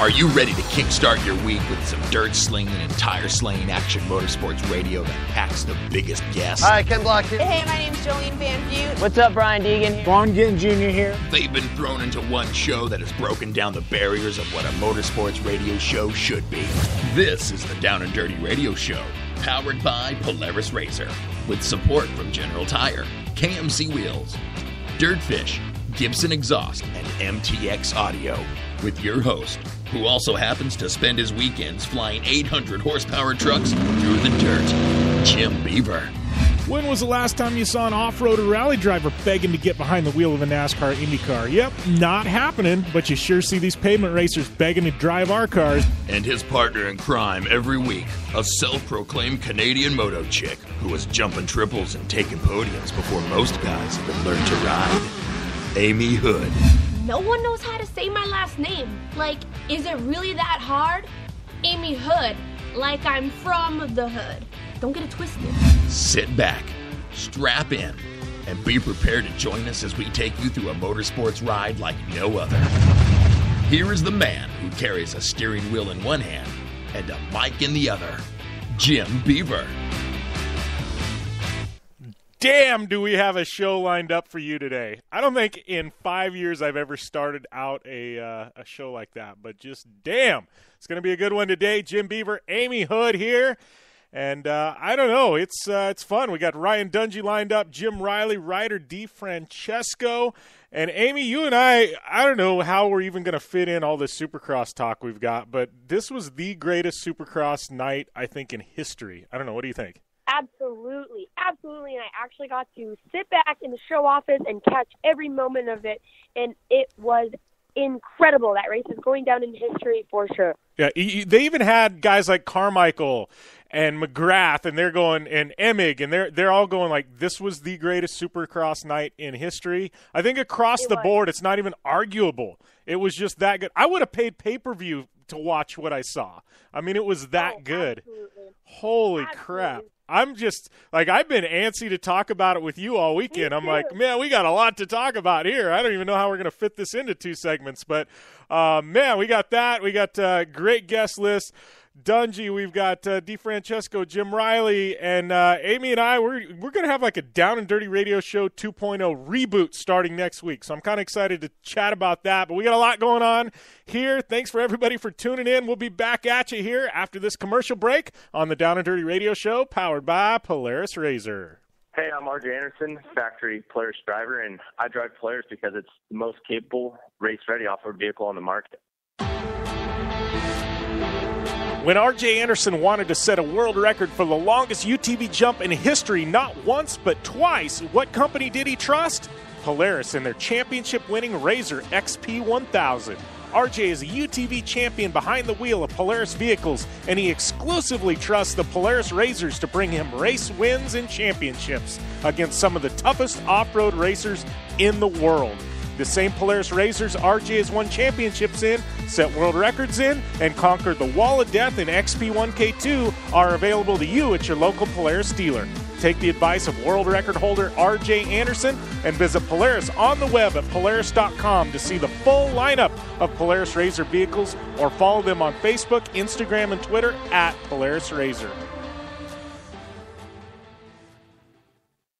Are you ready to kickstart your week with some dirt slinging and tire slaying action motorsports radio that packs the biggest guests? Hi, Ken Block here. Hey, my name's Jolene Van Butte. What's up, Brian Deegan here. Vaughn Ginn Jr. here. They've been thrown into one show that has broken down the barriers of what a motorsports radio show should be. This is the Down and Dirty Radio Show, powered by Polaris Razor, with support from General Tire, KMC Wheels, Dirtfish, Gibson Exhaust, and MTX Audio, with your host, who also happens to spend his weekends flying 800 horsepower trucks through the dirt, Jim Beaver. When was the last time you saw an off-road or rally driver begging to get behind the wheel of a NASCAR IndyCar? Yep, not happening, but you sure see these pavement racers begging to drive our cars. And his partner in crime every week, a self-proclaimed Canadian moto chick who was jumping triples and taking podiums before most guys have learned to ride, Amy Hood. No one knows how to say my last name. Like, is it really that hard? Amy Hood, like I'm from the hood. Don't get it twisted. Sit back, strap in, and be prepared to join us as we take you through a motorsports ride like no other. Here is the man who carries a steering wheel in one hand and a mic in the other, Jim Beaver. Damn, do we have a show lined up for you today. I don't think in 5 years I've ever started out a show like that, but just damn. It's going to be a good one today. Jim Beaver, Amy Hood here. And I don't know, it's fun. We got Ryan Dungey lined up, Jim Riley, Ryder D Francesco. And Amy, you and I don't know how we're even going to fit in all this Supercross talk we've got, but this was the greatest Supercross night, I think, in history. I don't know, what do you think? Absolutely. And I actually got to sit back in the show office and catch every moment of it, and it was incredible. That race is going down in history for sure. Yeah, they even had guys like Carmichael and McGrath, and they're going, and Emig, and they're all going like, this was the greatest Supercross night in history. I think across the board, it's not even arguable. It was just that good. I would have paid pay-per-view to watch what I saw. I mean, it was that good. Absolutely. Holy crap. I'm just, like, I've been antsy to talk about it with you all weekend. I'm like, man, we got a lot to talk about here. I don't even know how we're going to fit this into 2 segments. But, man, we got that. We got a great guest list. Dungey, we've got DiFrancesco, Jim Riley, and Amy and I, we're going to have like a Down and Dirty Radio Show 2.0 reboot starting next week. So I'm kind of excited to chat about that. But we got a lot going on here. Thanks for everybody for tuning in. We'll be back at you here after this commercial break on the Down and Dirty Radio Show, powered by Polaris Razor. Hey, I'm RJ Anderson, factory Polaris driver, and I drive Polaris because it's the most capable, race-ready off-road vehicle on the market. When R.J. Anderson wanted to set a world record for the longest UTV jump in history, not once but twice, what company did he trust? Polaris and their championship-winning Razor XP1000. R.J. is a UTV champion behind the wheel of Polaris vehicles, and he exclusively trusts the Polaris Razors to bring him race wins and championships against some of the toughest off-road racers in the world. The same Polaris Razors RJ has won championships in, set world records in, and conquered the Wall of Death in XP1K2 are available to you at your local Polaris dealer. Take the advice of world record holder RJ Anderson and visit Polaris on the web at Polaris.com to see the full lineup of Polaris Razor vehicles, or follow them on Facebook, Instagram, and Twitter at Polaris Razor.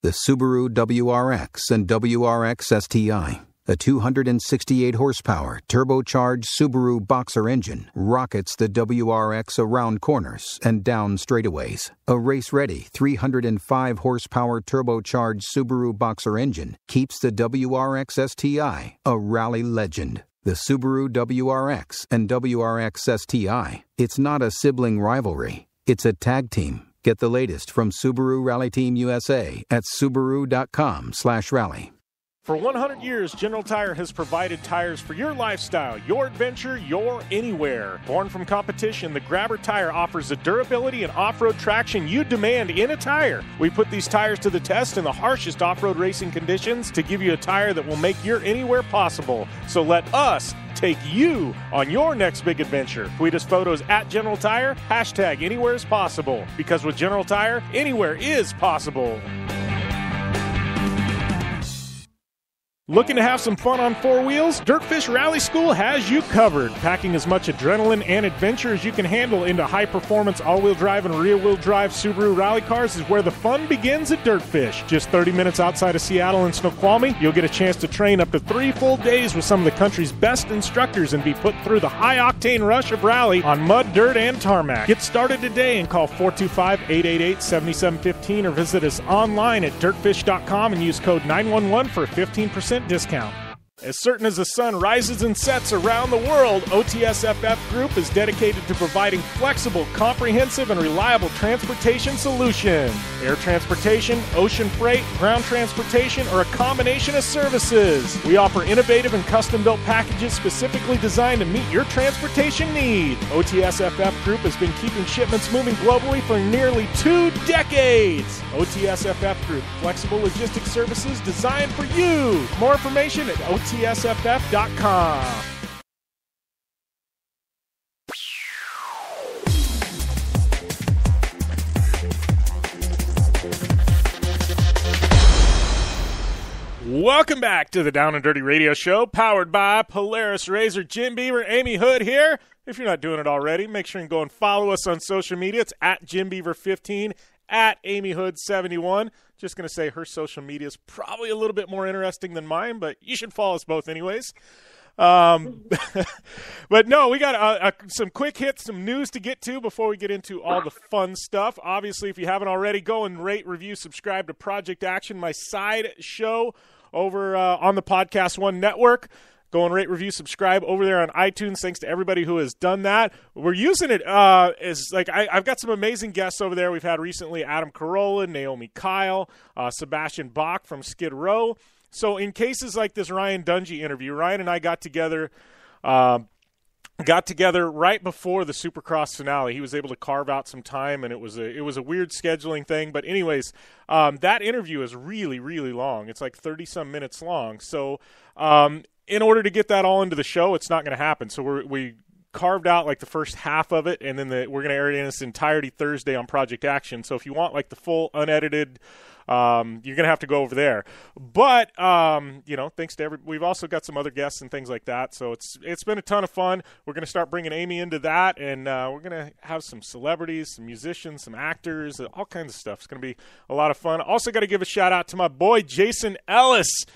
The Subaru WRX and WRX STI. A 268-horsepower, turbocharged Subaru Boxer engine rockets the WRX around corners and down straightaways. A race-ready 305-horsepower turbocharged Subaru Boxer engine keeps the WRX STI a rally legend. The Subaru WRX and WRX STI. It's not a sibling rivalry. It's a tag team. Get the latest from Subaru Rally Team USA at Subaru.com/rally. For 100 years, General Tire has provided tires for your lifestyle, your adventure, your anywhere. Born from competition, the Grabber tire offers the durability and off-road traction you demand in a tire. We put these tires to the test in the harshest off-road racing conditions to give you a tire that will make your anywhere possible. So let us take you on your next big adventure. Tweet us photos at General Tire, hashtag anywhere is possible. Because with General Tire, anywhere is possible. Looking to have some fun on four wheels? Dirtfish Rally School has you covered. Packing as much adrenaline and adventure as you can handle into high-performance all-wheel drive and rear-wheel drive Subaru rally cars is where the fun begins at Dirtfish. Just 30 minutes outside of Seattle in Snoqualmie, you'll get a chance to train up to 3 full days with some of the country's best instructors and be put through the high-octane rush of rally on mud, dirt, and tarmac. Get started today and call 425-888-7715 or visit us online at dirtfish.com and use code 911 for a 15% discount. As certain as the sun rises and sets around the world, OTSFF Group is dedicated to providing flexible, comprehensive, and reliable transportation solutions. Air transportation, ocean freight, ground transportation, or a combination of services. We offer innovative and custom-built packages specifically designed to meet your transportation needs. OTSFF Group has been keeping shipments moving globally for nearly 2 decades. OTSFF Group, flexible logistics services designed for you. More information at OTSFF.com. Welcome back to the Down and Dirty Radio Show, powered by Polaris Razor. Jim Beaver, Amy Hood here. If you're not doing it already, make sure you go and follow us on social media. It's at Jim Beaver 15, at Amy Hood 71. Just going to say her social media is probably a little bit more interesting than mine, but you should follow us both anyways. But no, we got some quick hits, some news to get to before we get into all the fun stuff. Obviously, if you haven't already, go and rate, review, subscribe to Project Action, my side show over on the Podcast One Network. Go and rate, review, subscribe over there on iTunes. Thanks to everybody who has done that. We're using it as like I've got some amazing guests over there. We've had recently Adam Carolla, Naomi Kyle, Sebastian Bach from Skid Row. So in cases like this Ryan Dungey interview, Ryan and I got together right before the Supercross finale. He was able to carve out some time, and it was a weird scheduling thing. But anyways, that interview is really, really long. It's like 30-some minutes long. So in order to get that all into the show, it's not going to happen. So we carved out like the first half of it, and then we're going to air it in its entirety Thursday on Project Action. So if you want like the full unedited, you're going to have to go over there. But thanks to we've also got some other guests and things like that. So it's been a ton of fun. We're going to start bringing Amy into that, and we're going to have some celebrities, some musicians, some actors, all kinds of stuff. It's going to be a lot of fun. Also got to give a shout out to my boy Jason Ellis.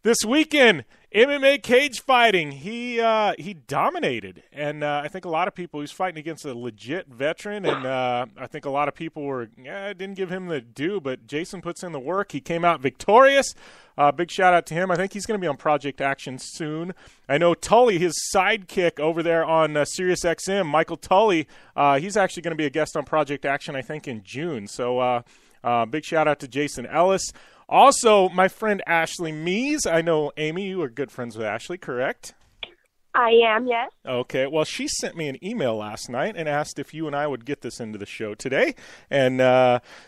This weekend, MMA cage fighting, he dominated, and I think a lot of people, he's fighting against a legit veteran, and I think a lot of people didn't give him the due, but Jason puts in the work. He came out victorious. Big shout out to him. I think he's going to be on Project Action soon. I know Tully, his sidekick over there on SiriusXM, Michael Tully, he's actually going to be a guest on Project Action, I think, in June. So big shout out to Jason Ellis. Also, my friend Ashley Mees. I know, Amy, you are good friends with Ashley, correct? I am, yes. Okay. Well, she sent me an email last night and asked if you and I would get this into the show today. And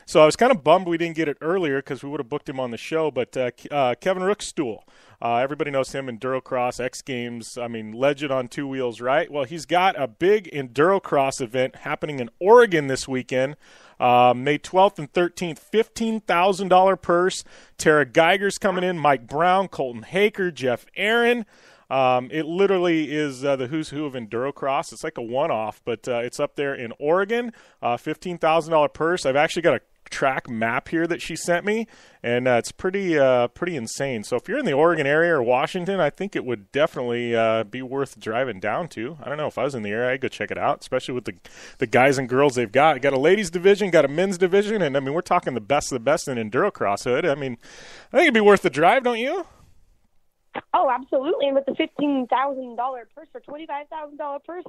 so I was kind of bummed we didn't get it earlier because we would have booked him on the show. But Kevin Rookstool, everybody knows him, Endurocross, X Games, legend on two wheels, right? Well, he's got a big Endurocross event happening in Oregon this weekend. May 12th and 13th, $15,000 purse. Tara Geiger's coming in, Mike Brown, Colton Haker, Jeff Aaron. It literally is the who's who of Endurocross. It's like a one-off, but it's up there in Oregon. $15,000 purse. I've actually got a track map here that she sent me, and it's pretty insane. So if you're in the Oregon area or Washington, I think it would definitely be worth driving down to. I don't know, if I was in the area, I'd go check it out, especially with the guys and girls they've got. Got a ladies division, got a men's division, and we're talking the best of the best in Endurocross Hood. I think it'd be worth the drive, don't you? Oh, absolutely. And with the $15,000 purse or $25,000 purse,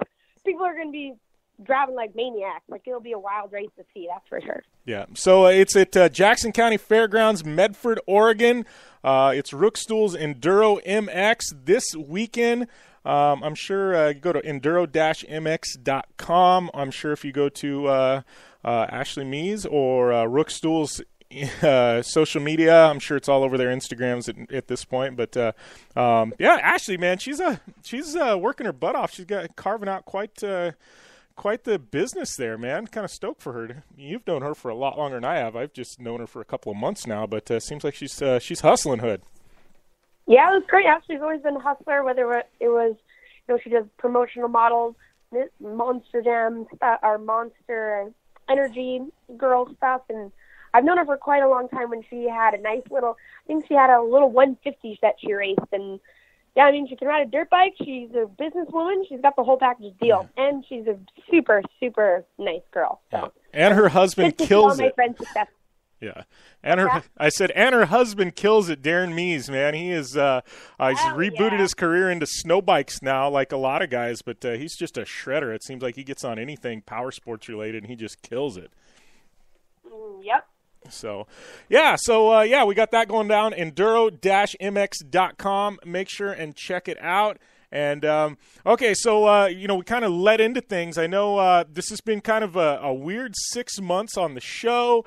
people are going to be driving like maniacs. Like, it'll be a wild race to see, that's for sure. Yeah, so it's at Jackson County Fairgrounds, Medford, Oregon. It's Rookstool's Enduro MX this weekend. I'm sure you go to enduro-mx.com. I'm sure if you go to Ashley Mees or Rookstool's social media, I'm sure it's all over their Instagrams at this point. But Ashley, man, she's working her butt off. She's got carving out quite the business there, man. Kind of stoked for her. You've known her for a lot longer than I have. I've just known her for a couple of months now, but seems like she's hustling, Hood. Yeah, it was great. She's always been a hustler, whether it was, she does promotional models, Monster Jam, our Monster Energy girl stuff, and I've known her for quite a long time when she had a nice little, I think she had a little 150 that she raced, and yeah, I mean, she can ride a dirt bike, she's a businesswoman, she's got the whole package deal, and she's a super, super nice girl. So. Yeah. And her husband kills it. Success. Yeah, and her husband kills it. Darren Mees, man, he is. He's rebooted his career into snow bikes now, like a lot of guys. But he's just a shredder. It seems like he gets on anything power sports related, and he just kills it. Yep. So, yeah. We got that going down. Enduro-mx.com. Make sure and check it out. And, we kind of led into things. I know this has been kind of a weird 6 months on the show.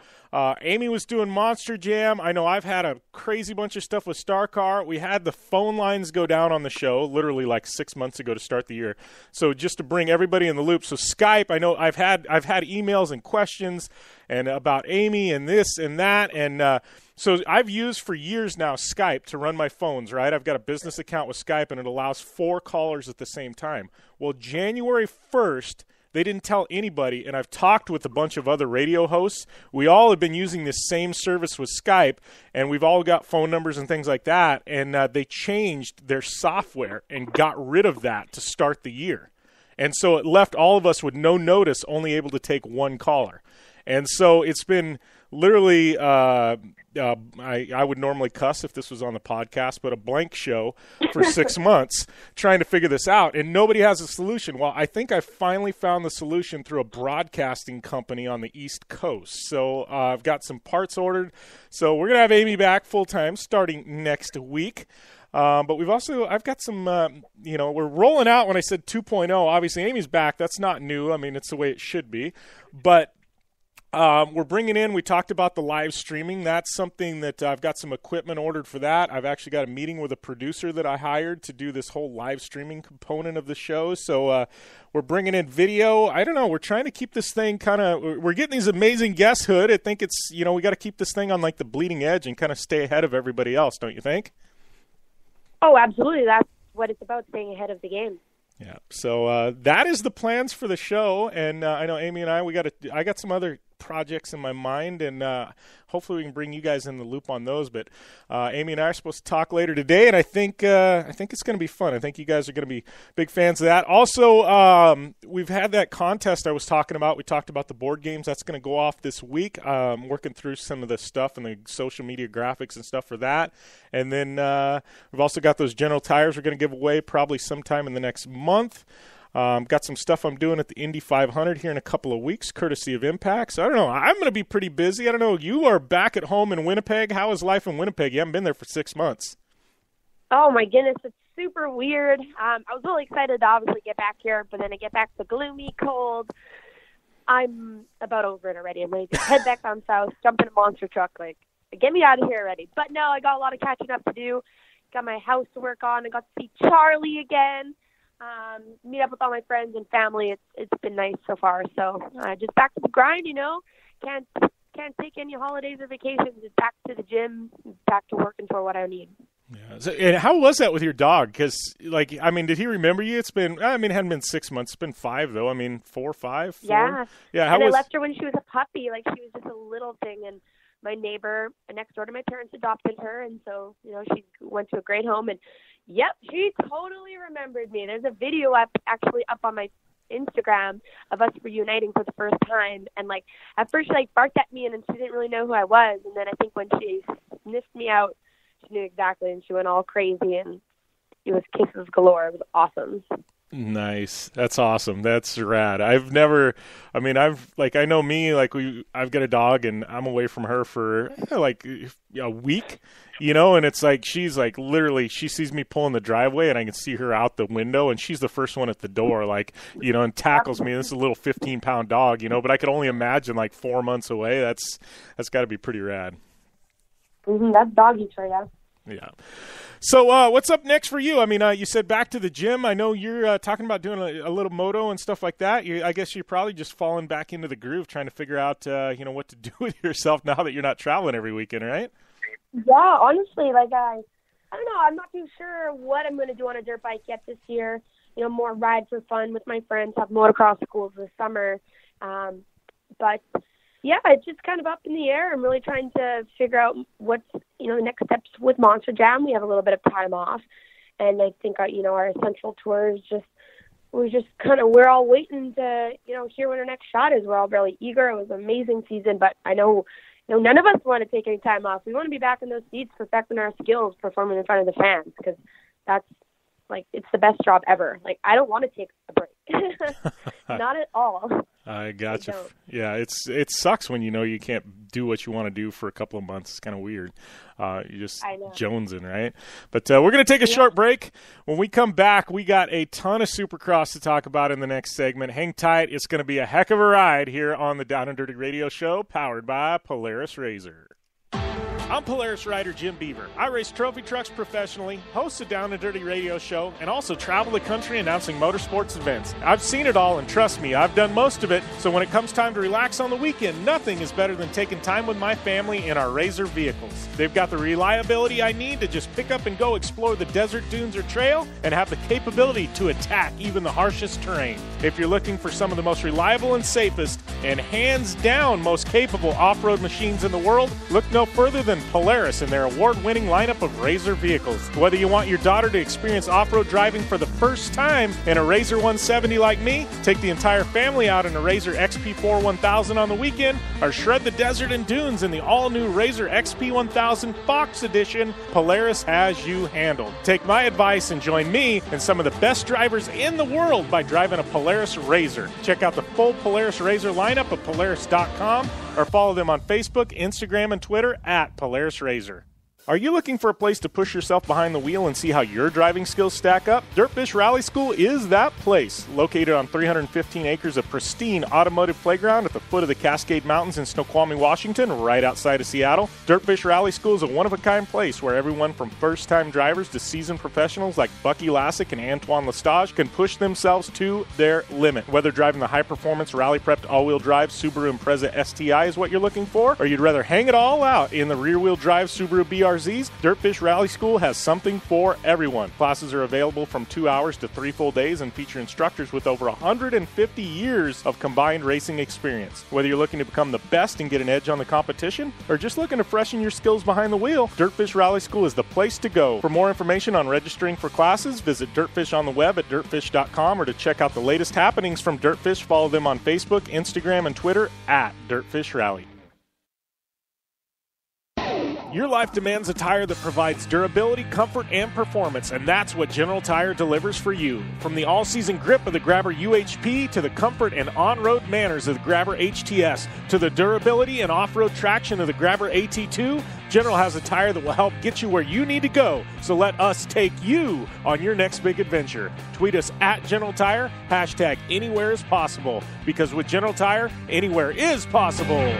Amy was doing Monster Jam. I know I've had a crazy bunch of stuff with Star Car. We had the phone lines go down on the show literally like 6 months ago to start the year. So just to bring everybody in the loop. So Skype, I know I've had emails and questions and about Amy and this and that. And so I've used for years now Skype to run my phones, right? I've got a business account with Skype, and it allows 4 callers at the same time. Well, January 1st, they didn't tell anybody, and I've talked with a bunch of other radio hosts. We all have been using this same service with Skype, and we've all got phone numbers and things like that, and they changed their software and got rid of that to start the year. And so it left all of us with no notice, only able to take 1 caller. And so it's been literally, I would normally cuss if this was on the podcast, but a blank show for 6 months trying to figure this out, and nobody has a solution. Well, I think I finally found the solution through a broadcasting company on the East Coast. So I've got some parts ordered. So we're going to have Amy back full-time starting next week. But I've got some, we're rolling out. When I said 2.0, obviously Amy's back. That's not new. I mean, it's the way it should be. But we're bringing in, we talked about the live streaming. That's something that I've got some equipment ordered for that. I've actually got a meeting with a producer that I hired to do this whole live streaming component of the show. So we're bringing in video. I don't know. We're trying to keep this thing we're getting these amazing guests, Hood. I think it's, we got to keep this thing on like the bleeding edge and kind of stay ahead of everybody else, don't you think? Oh, absolutely. That's what it's about, staying ahead of the game. Yeah. So that is the plans for the show. And I know Amy and I got some other projects in my mind, and hopefully we can bring you guys in the loop on those. But Amy and I are supposed to talk later today, and I think it's going to be fun. I think you guys are going to be big fans of that. Also, we've had that contest I was talking about. We talked about the board games. That's going to go off this week. Working through some of the stuff and the social media graphics and stuff for that. And then we've also got those General Tires we're going to give away probably sometime in the next month. Got some stuff I'm doing at the Indy 500 here in a couple of weeks, courtesy of Impact. So I don't know. I'm going to be pretty busy. I don't know. You are back at home in Winnipeg. How is life in Winnipeg? You haven't been there for 6 months. Oh, my goodness. It's super weird. I was really excited to obviously get back here, but then I get back to gloomy, cold. I'm about over it already. I'm ready to head back down south, jump in a monster truck, get me out of here already. But no, I got a lot of catching up to do. Got my house to work on. I got to see Charlie again. Meet up with all my friends and family. It's been nice so far. So just back to the grind, Can't take any holidays or vacations. Just back to the gym, back to working for what I need. Yeah. So, and how was that with your dog? Because, did he remember you? It hadn't been 6 months. It's been 5, though. 4 or 5? 4? Yeah. Yeah. I left her when she was a puppy. She was just a little thing. And my neighbor next door to my parents adopted her. And so, she went to a great home. And, yep, she totally remembered me. There's a video up on my Instagram of us reuniting for the first time. And, at first she, barked at me, and then she didn't really know who I was. And then I think when she sniffed me out, she knew exactly, and she went all crazy, and it was kisses galore. It was awesome. Nice. That's awesome. That's rad. I know me, I've got a dog, and I'm away from her for a week, and it's she's literally, she sees me pulling the driveway, and I can see her out the window, and she's the first one at the door, and tackles me. This is a little 15-pound dog, but I could only imagine 4 months away. That's got to be pretty rad. Mm-hmm, that's doggy for you. Yeah. So what's up next for you? You said back to the gym. I know you're talking about doing a little moto and stuff like that. I guess you're probably just falling back into the groove, trying to figure out, what to do with yourself now that you're not traveling every weekend, right? Yeah, honestly, I don't know. I'm not too sure what I'm going to do on a dirt bike yet this year. You know, more ride for fun with my friends, have motocross schools this summer. But, yeah, it's just kind of up in the air. I'm really trying to figure out what's, the next steps with Monster Jam. We have a little bit of time off. And I think, our Essential Tour is we're all waiting to, hear what our next shot is. We're all really eager. It was an amazing season, but I know none of us want to take any time off. We want to be back in those seats, perfecting our skills, performing in front of the fans, because that's, it's the best job ever. I don't want to take a break. Not at all. I gotcha. Yeah, it sucks when you can't do what you want to do for a couple of months. It's kind of weird. You're just jonesing, right? But we're going to take a short break. When we come back, we got a ton of Supercross to talk about in the next segment. Hang tight. It's going to be a heck of a ride here on the Down and Dirty Radio Show, powered by Polaris Razor. I'm Polaris rider Jim Beaver. I race trophy trucks professionally, host a Down and Dirty radio show, and also travel the country announcing motorsports events. I've seen it all, and trust me, I've done most of it, so when it comes time to relax on the weekend, nothing is better than taking time with my family in our Razor vehicles. They've got the reliability I need to just pick up and go explore the desert, dunes, or trail, and have the capability to attack even the harshest terrain. If you're looking for some of the most reliable and safest, and hands down most capable off-road machines in the world, look no further than Polaris and their award-winning lineup of Razor vehicles. Whether you want your daughter to experience off-road driving for the first time in a Razor 170 like me, take the entire family out in a Razor XP4 1000 on the weekend, or shred the desert and dunes in the all-new Razor XP 1000 Fox Edition, Polaris has you handled. Take my advice and join me and some of the best drivers in the world by driving a Polaris Razor. Check out the full Polaris Razor lineup at Polaris.com or follow them on Facebook, Instagram, and Twitter at Polaris Razor. Are you looking for a place to push yourself behind the wheel and see how your driving skills stack up? Dirtfish Rally School is that place. Located on 315 acres of pristine automotive playground at the foot of the Cascade Mountains in Snoqualmie, Washington, right outside of Seattle, Dirtfish Rally School is a one-of-a-kind place where everyone from first-time drivers to seasoned professionals like Bucky Lassick and Antoine Lestage can push themselves to their limit. Whether driving the high-performance rally-prepped all-wheel drive Subaru Impreza STI is what you're looking for, or you'd rather hang it all out in the rear-wheel drive Subaru BRZ, Dirtfish Rally School has something for everyone. Classes are available from 2 hours to 3 full days and feature instructors with over 150 years of combined racing experience. Whether you're looking to become the best and get an edge on the competition, or just looking to freshen your skills behind the wheel, Dirtfish Rally School is the place to go. For more information on registering for classes, visit Dirtfish on the web at dirtfish.com, or to check out the latest happenings from Dirtfish, follow them on Facebook, Instagram, and Twitter at Dirtfish Rally. Your life demands a tire that provides durability, comfort, and performance, and that's what General Tire delivers for you. From the all-season grip of the Grabber UHP to the comfort and on-road manners of the Grabber HTS to the durability and off-road traction of the Grabber AT2, General has a tire that will help get you where you need to go. So let us take you on your next big adventure. Tweet us at General Tire, hashtag anywhere is possible, because with General Tire, anywhere is possible.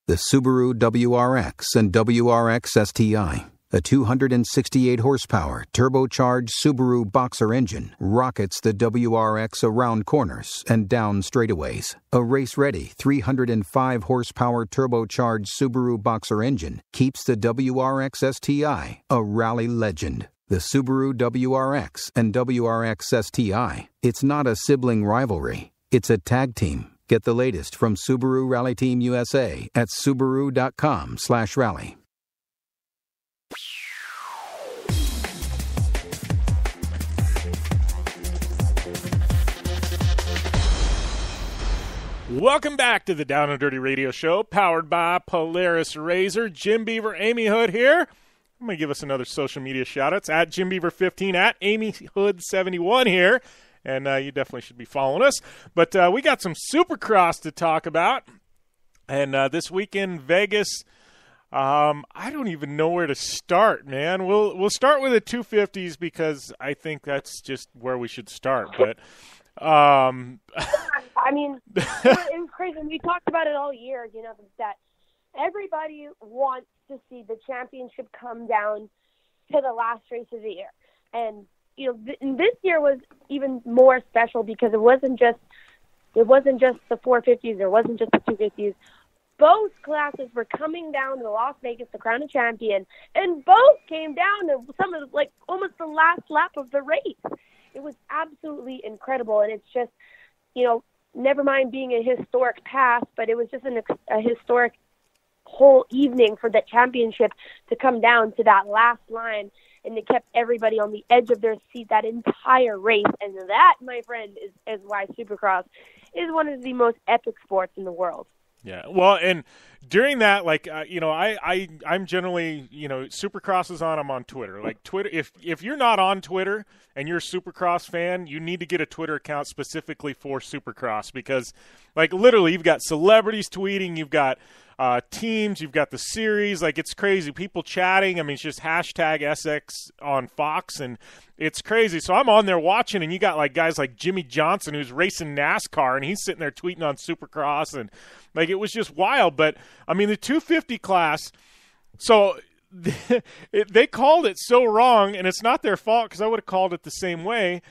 The Subaru WRX and WRX STI, a 268-horsepower, turbocharged Subaru Boxer engine, rockets the WRX around corners and down straightaways. A race-ready 305-horsepower turbocharged Subaru Boxer engine keeps the WRX STI a rally legend. The Subaru WRX and WRX STI, it's not a sibling rivalry, it's a tag team. Get the latest from Subaru Rally Team USA at Subaru.com/rally. Welcome back to the Down and Dirty Radio Show, powered by Polaris Razor. Jim Beaver, Amy Hood here. I'm going to give us another social media shout-outs at Jim Beaver 15, at Amy Hood 71 here. And you definitely should be following us. But we got some Supercross to talk about. And this weekend, Vegas, I don't even know where to start, man. We'll start with the 250s because I think that's just where we should start. But I mean, it was crazy. We talked about it all year, that everybody wants to see the championship come down to the last race of the year. And this year was even more special because it wasn't just the 450s, it wasn't just the 250s. both classes were coming down to Las Vegas to crown a champion, and both came down to some of almost the last lap of the race. It was absolutely incredible, and it's just, never mind being a historic pass, but it was just a historic whole evening for that championship to come down to that last line, and it kept everybody on the edge of their seat that entire race. And that, my friend, is why Supercross is one of the most epic sports in the world. Yeah, well, and during that, I'm generally, Supercross is on. I'm on Twitter. Like Twitter, if you're not on Twitter and you're a Supercross fan, you need to get a Twitter account specifically for Supercross because, literally, you've got celebrities tweeting, you've got teams, you've got the series. It's crazy. People chatting. I mean, it's just hashtag SX on Fox, and it's crazy. So I'm on there watching, and you got guys like Jimmy Johnson who's racing NASCAR, and he's sitting there tweeting on Supercross, and it was just wild. But I mean, the 250 class. So they called it so wrong, and it's not their fault because I would have called it the same way.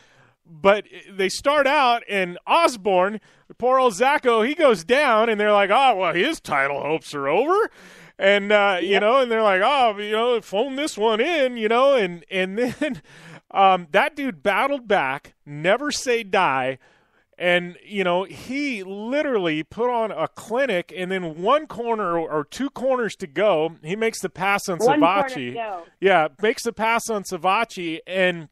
But they start out, and Osborne, poor old Zacho, he goes down, and they're like, oh, well, his title hopes are over. And, and they're like, phone this one in, and then that dude battled back, never say die. And, he literally put on a clinic, and then one corner or two corners to go, he makes the pass on Savacci. Yeah, makes the pass on Savacci, and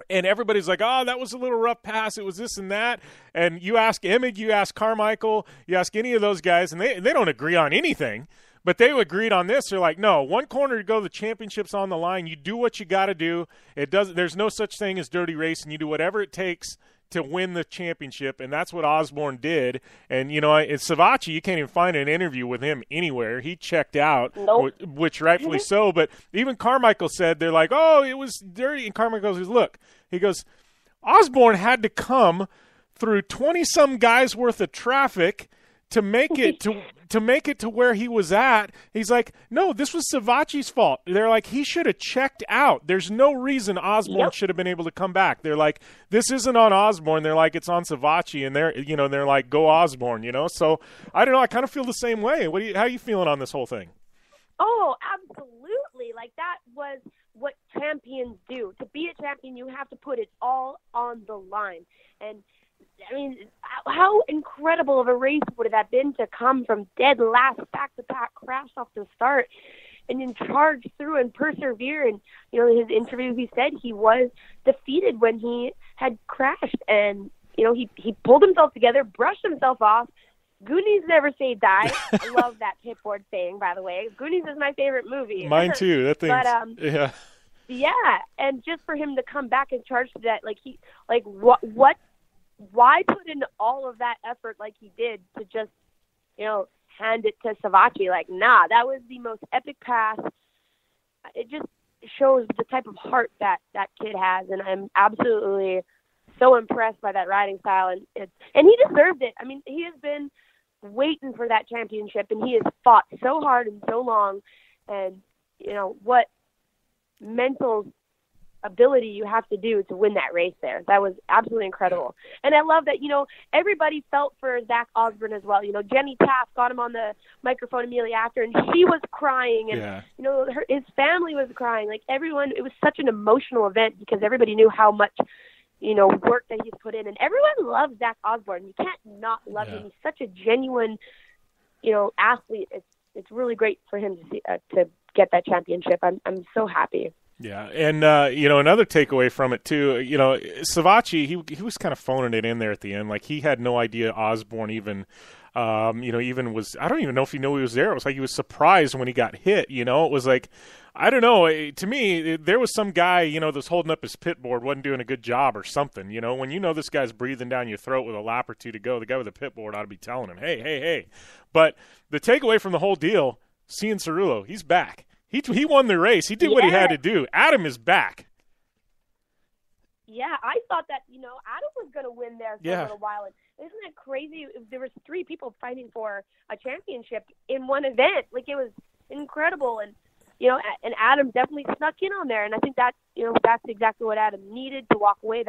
everybody's like, oh, that was a little rough pass. It was this and that. And you ask Emmett, you ask Carmichael, you ask any of those guys, and they don't agree on anything. But they agreed on this. They're like, no, one corner to go, the championship's on the line. You do what you got to do. There's no such thing as dirty racing. You do whatever it takes to win the championship, and that's what Osborne did. And, it's Savacci, you can't even find an interview with him anywhere. He checked out, nope. Which rightfully so. But even Carmichael said, they're like, oh, it was dirty. And Carmichael goes, look, he goes, Osborne had to come through 20-some guys worth of traffic to make it to where he was at. He's like, no, this was Savacci's fault. They're like, he should have checked out. There's no reason Osborne should have been able to come back. They're like, this isn't on Osborne. They're like, it's on Savacci, and they're like, go Osborne, So I don't know. I kind of feel the same way. How are you feeling on this whole thing? Oh, absolutely. That was what champions do. To be a champion, you have to put it all on the line. And I mean, how incredible of a race would that been to come from dead last back-to-back crash off the start and then charge through and persevere. And, in his interview, he said he was defeated when he had crashed. And, he pulled himself together, brushed himself off. Goonies never say die. I love that pitboard saying, by the way. Goonies is my favorite movie. Mine too. That thing. Yeah. Yeah, and just for him to come back and charge to that, why put in all of that effort like he did to just, hand it to Savacci? Nah, that was the most epic pass. It just shows the type of heart that kid has, and I'm absolutely so impressed by that riding style, and he deserved it. I mean, he has been waiting for that championship, and he has fought so hard and so long, and, what mental ability you have to do to win that race there. That was absolutely incredible. And I love that, everybody felt for Zach Osborne as well. Jenny Taft got him on the microphone immediately after, and she was crying, and, his family was crying. Everyone, it was such an emotional event because everybody knew how much, work that he's put in. And everyone loves Zach Osborne. You can't not love him. He's such a genuine, athlete. It's really great for him to see, to get that championship. I'm so happy. Yeah, and another takeaway from it too, Savacci, he was kind of phoning it in there at the end. He had no idea Osborne even even was, I don't even know if he knew he was there. It was like he was surprised when he got hit. It was like, I don't know. To me, there was some guy, that's holding up his pit board, wasn't doing a good job or something. When this guy's breathing down your throat with a lap or two to go, the guy with the pit board ought to be telling him, hey. But the takeaway from the whole deal, seeing Cerullo, he's back. He won the race. He did what he had to do. Adam is back. Yeah, I thought that, Adam was going to win there for a little while. And isn't that crazy? There was 3 people fighting for a championship in one event. It was incredible. And, and Adam definitely snuck in on there. And I think that, that's exactly what Adam needed to walk away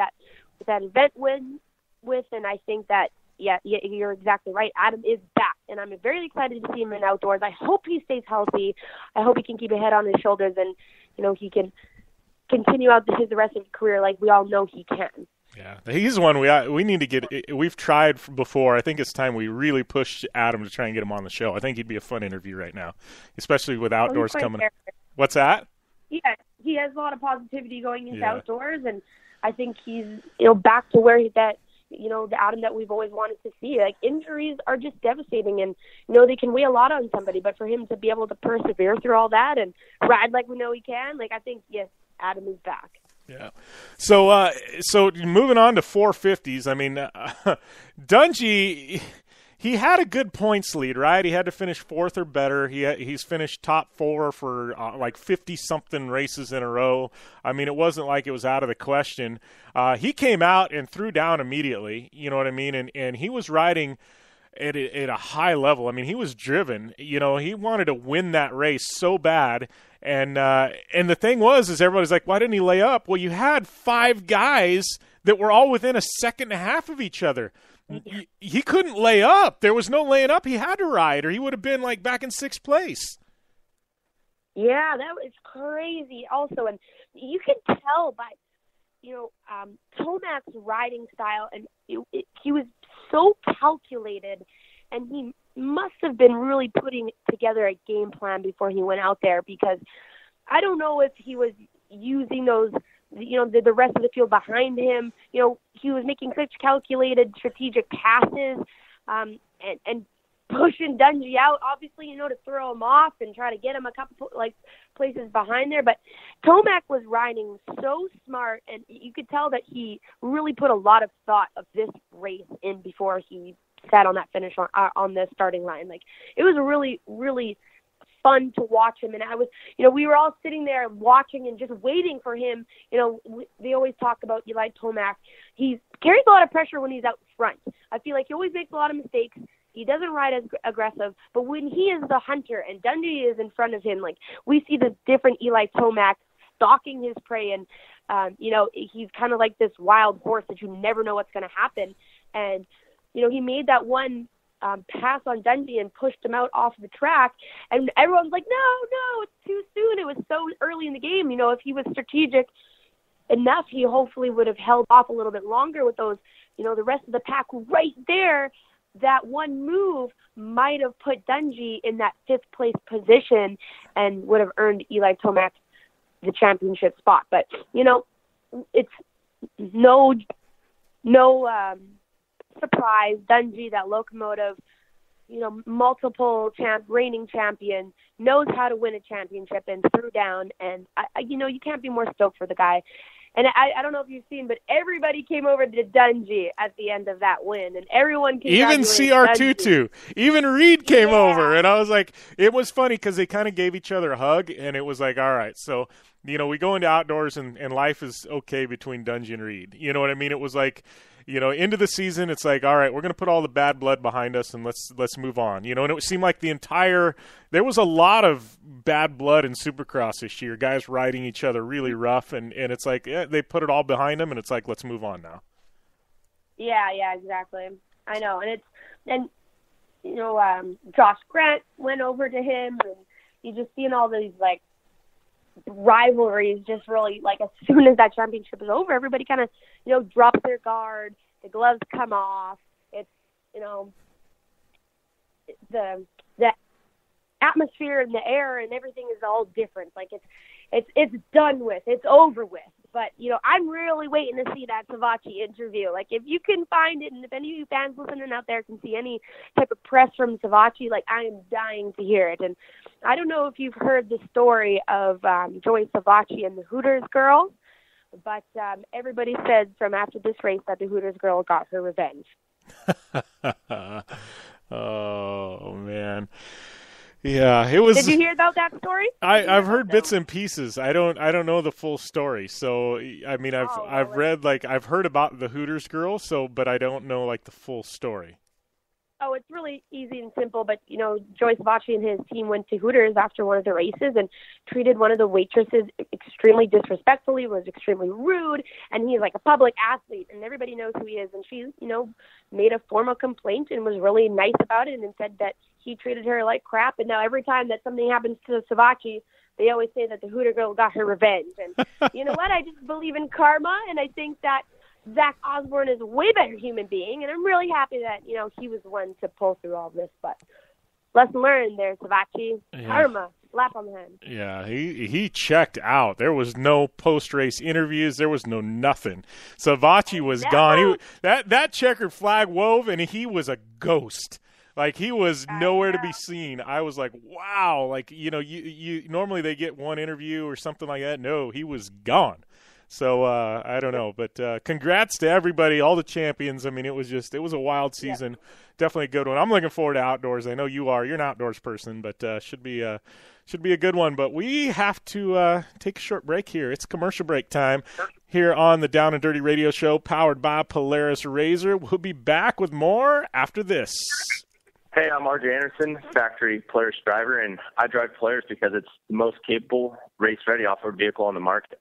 with that event with. And I think that, yeah, you're exactly right. Adam is back, and I'm very excited to see him in outdoors. I hope he stays healthy. I hope he can keep a head on his shoulders, and he can continue out the rest of his career like we all know he can. Yeah, he's one we need to get. We've tried before. I think it's time we really push Adam to try and get him on the show. I think he'd be a fun interview right now, especially with outdoors coming. What's that? Yeah, he has a lot of positivity going into outdoors, and I think he's back to where the Adam that we've always wanted to see. Like, injuries are just devastating, and they can weigh a lot on somebody, but for him to be able to persevere through all that and ride like we know he can, like, I think yes, Adam is back. Yeah. So moving on to 450s, I mean, Dungey, he had a good points lead, right? He had to finish fourth or better. He's finished top four for like 50-something races in a row. I mean, it wasn't like it was out of the question. He came out and threw down immediately, you know what I mean? And he was riding at a high level. I mean, he was driven. He wanted to win that race so bad. And the thing is everybody's like, why didn't he lay up? Well, you had 5 guys that were all within a second and a half of each other. He couldn't lay up. There was no laying up. He had to ride, or he would have been like back in 6th place. Yeah, that was crazy. Also, and you can tell by Tomac's riding style, and he was so calculated, and he must have been really putting together a game plan before he went out there, because I don't know if he was using those, the rest of the field behind him. He was making such calculated, strategic passes, and pushing Dungey out, obviously, to throw him off and try to get him a couple places behind there. But Tomac was riding so smart, and you could tell that he really put a lot of thought of this race in before he sat on that finish on the starting line. Like, it was really, really fun to watch him. And I was, we were all sitting there watching and just waiting for him. They always talk about Eli Tomac. He carries a lot of pressure when he's out front. I feel like he always makes a lot of mistakes. He doesn't ride as aggressive, but when he is the hunter and Dungey is in front of him, like, we see the different Eli Tomac stalking his prey, and he's kind of like this wild horse that you never know what's going to happen. And he made that one pass on Dungey and pushed him out off the track, and everyone's like, no, it's too soon. It was so early in the game. If he was strategic enough, he hopefully would have held off a little bit longer with those, the rest of the pack right there. That one move might have put Dungey in that 5th place position and would have earned Eli Tomac the championship spot. But, it's no surprise. Dungey, that locomotive, multiple reigning champion, knows how to win a championship and threw down. And, you can't be more stoked for the guy. And I don't know if you've seen, but everybody came over to Dungey at the end of that win, and everyone even CR22, even Reed came over, and I was like, it was funny because they kind of gave each other a hug, and it was like, all right, so we go into outdoors, and life is okay between Dungey and Reed. You know what I mean? It was like, into the season, it's like, all right, we're going to put all the bad blood behind us, and let's move on. And it seemed like there was a lot of bad blood in Supercross this year, guys riding each other really rough, and it's like, they put it all behind them, and it's like, let's move on now. Yeah, exactly. I know, and Josh Grant went over to him, and you just seeing all these, like, rivalries just really, like, as soon as that championship is over, everybody kind of, drops their guard, the gloves come off, it's, the atmosphere and the air and everything is all different. Like, it's done with, it's over with. But, I'm really waiting to see that Savatgy interview. Like, if you can find it, and if any of you fans listening out there can see any type of press from Savatgy, like, I am dying to hear it. And I don't know if you've heard the story of Joey Savatgy and the Hooters girl, but everybody said from after this race that the Hooters girl got her revenge. Oh, man. Yeah, it was. Did you hear about that story? I've heard bits and pieces. I don't know the full story. So I mean, I've read, like, I've heard about the Hooters girl. So, but I don't know, like, the full story. Oh, it's really easy and simple, but, Joey Savacci and his team went to Hooters after one of the races and treated one of the waitresses extremely disrespectfully, was extremely rude, and he's like a public athlete, and everybody knows who he is, and she, made a formal complaint and was really nice about it and said that he treated her like crap, and now every time that something happens to Savacci, they always say that the Hooter girl got her revenge, and you know what? I just believe in karma, and I think that Zach Osborne is a way better human being, and I'm really happy that, he was the one to pull through all this. But lesson learned there, Savacci. Yeah. Karma, slap on the head. Yeah, he checked out. There was no post-race interviews. There was no nothing. Savacci was gone. That checkered flag wove, and he was a ghost. Like, he was nowhere to be seen. I was like, wow. Like, you normally they get one interview or something like that. No, he was gone. So I don't know, but congrats to everybody, all the champions. I mean, it was a wild season. Yeah. Definitely a good one. I'm looking forward to outdoors. I know you are. You're an outdoors person, but should be a good one. But we have to take a short break here. It's commercial break time here on the Down and Dirty Radio Show, powered by Polaris Razor. We'll be back with more after this. Hey, I'm RJ Anderson, factory Polaris driver, and I drive Polaris because it's the most capable, race-ready off-road vehicle on the market.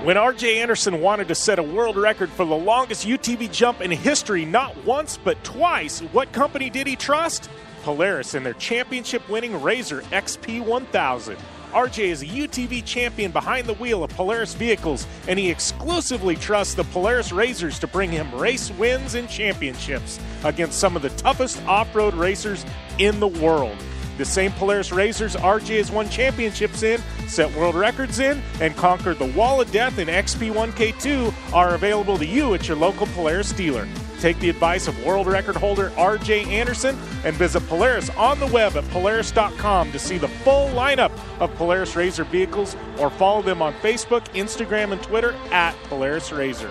When R.J. Anderson wanted to set a world record for the longest UTV jump in history, not once but twice, what company did he trust? Polaris and their championship-winning Razor XP1000. R.J. is a UTV champion behind the wheel of Polaris vehicles, and he exclusively trusts the Polaris Razors to bring him race wins and championships against some of the toughest off-road racers in the world. The same Polaris Razors RJ has won championships in, set world records in, and conquered the Wall of Death in XP1K2 are available to you at your local Polaris dealer. Take the advice of world record holder RJ Anderson and visit Polaris on the web at Polaris.com to see the full lineup of Polaris Razor vehicles, or follow them on Facebook, Instagram, and Twitter at Polaris Razor.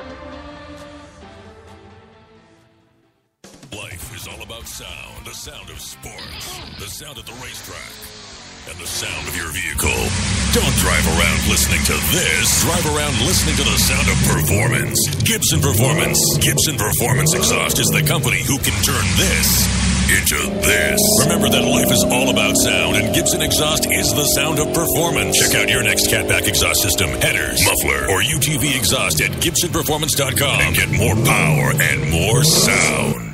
Life is all about sound, the sound of sports, the sound at the racetrack, and the sound of your vehicle. Don't drive around listening to this. Drive around listening to the sound of performance. Gibson Performance. Gibson Performance Exhaust is the company who can turn this into this. Remember that life is all about sound, and Gibson Exhaust is the sound of performance. Check out your next catback exhaust system, headers, muffler, or UTV exhaust at GibsonPerformance.com and get more power and more sound.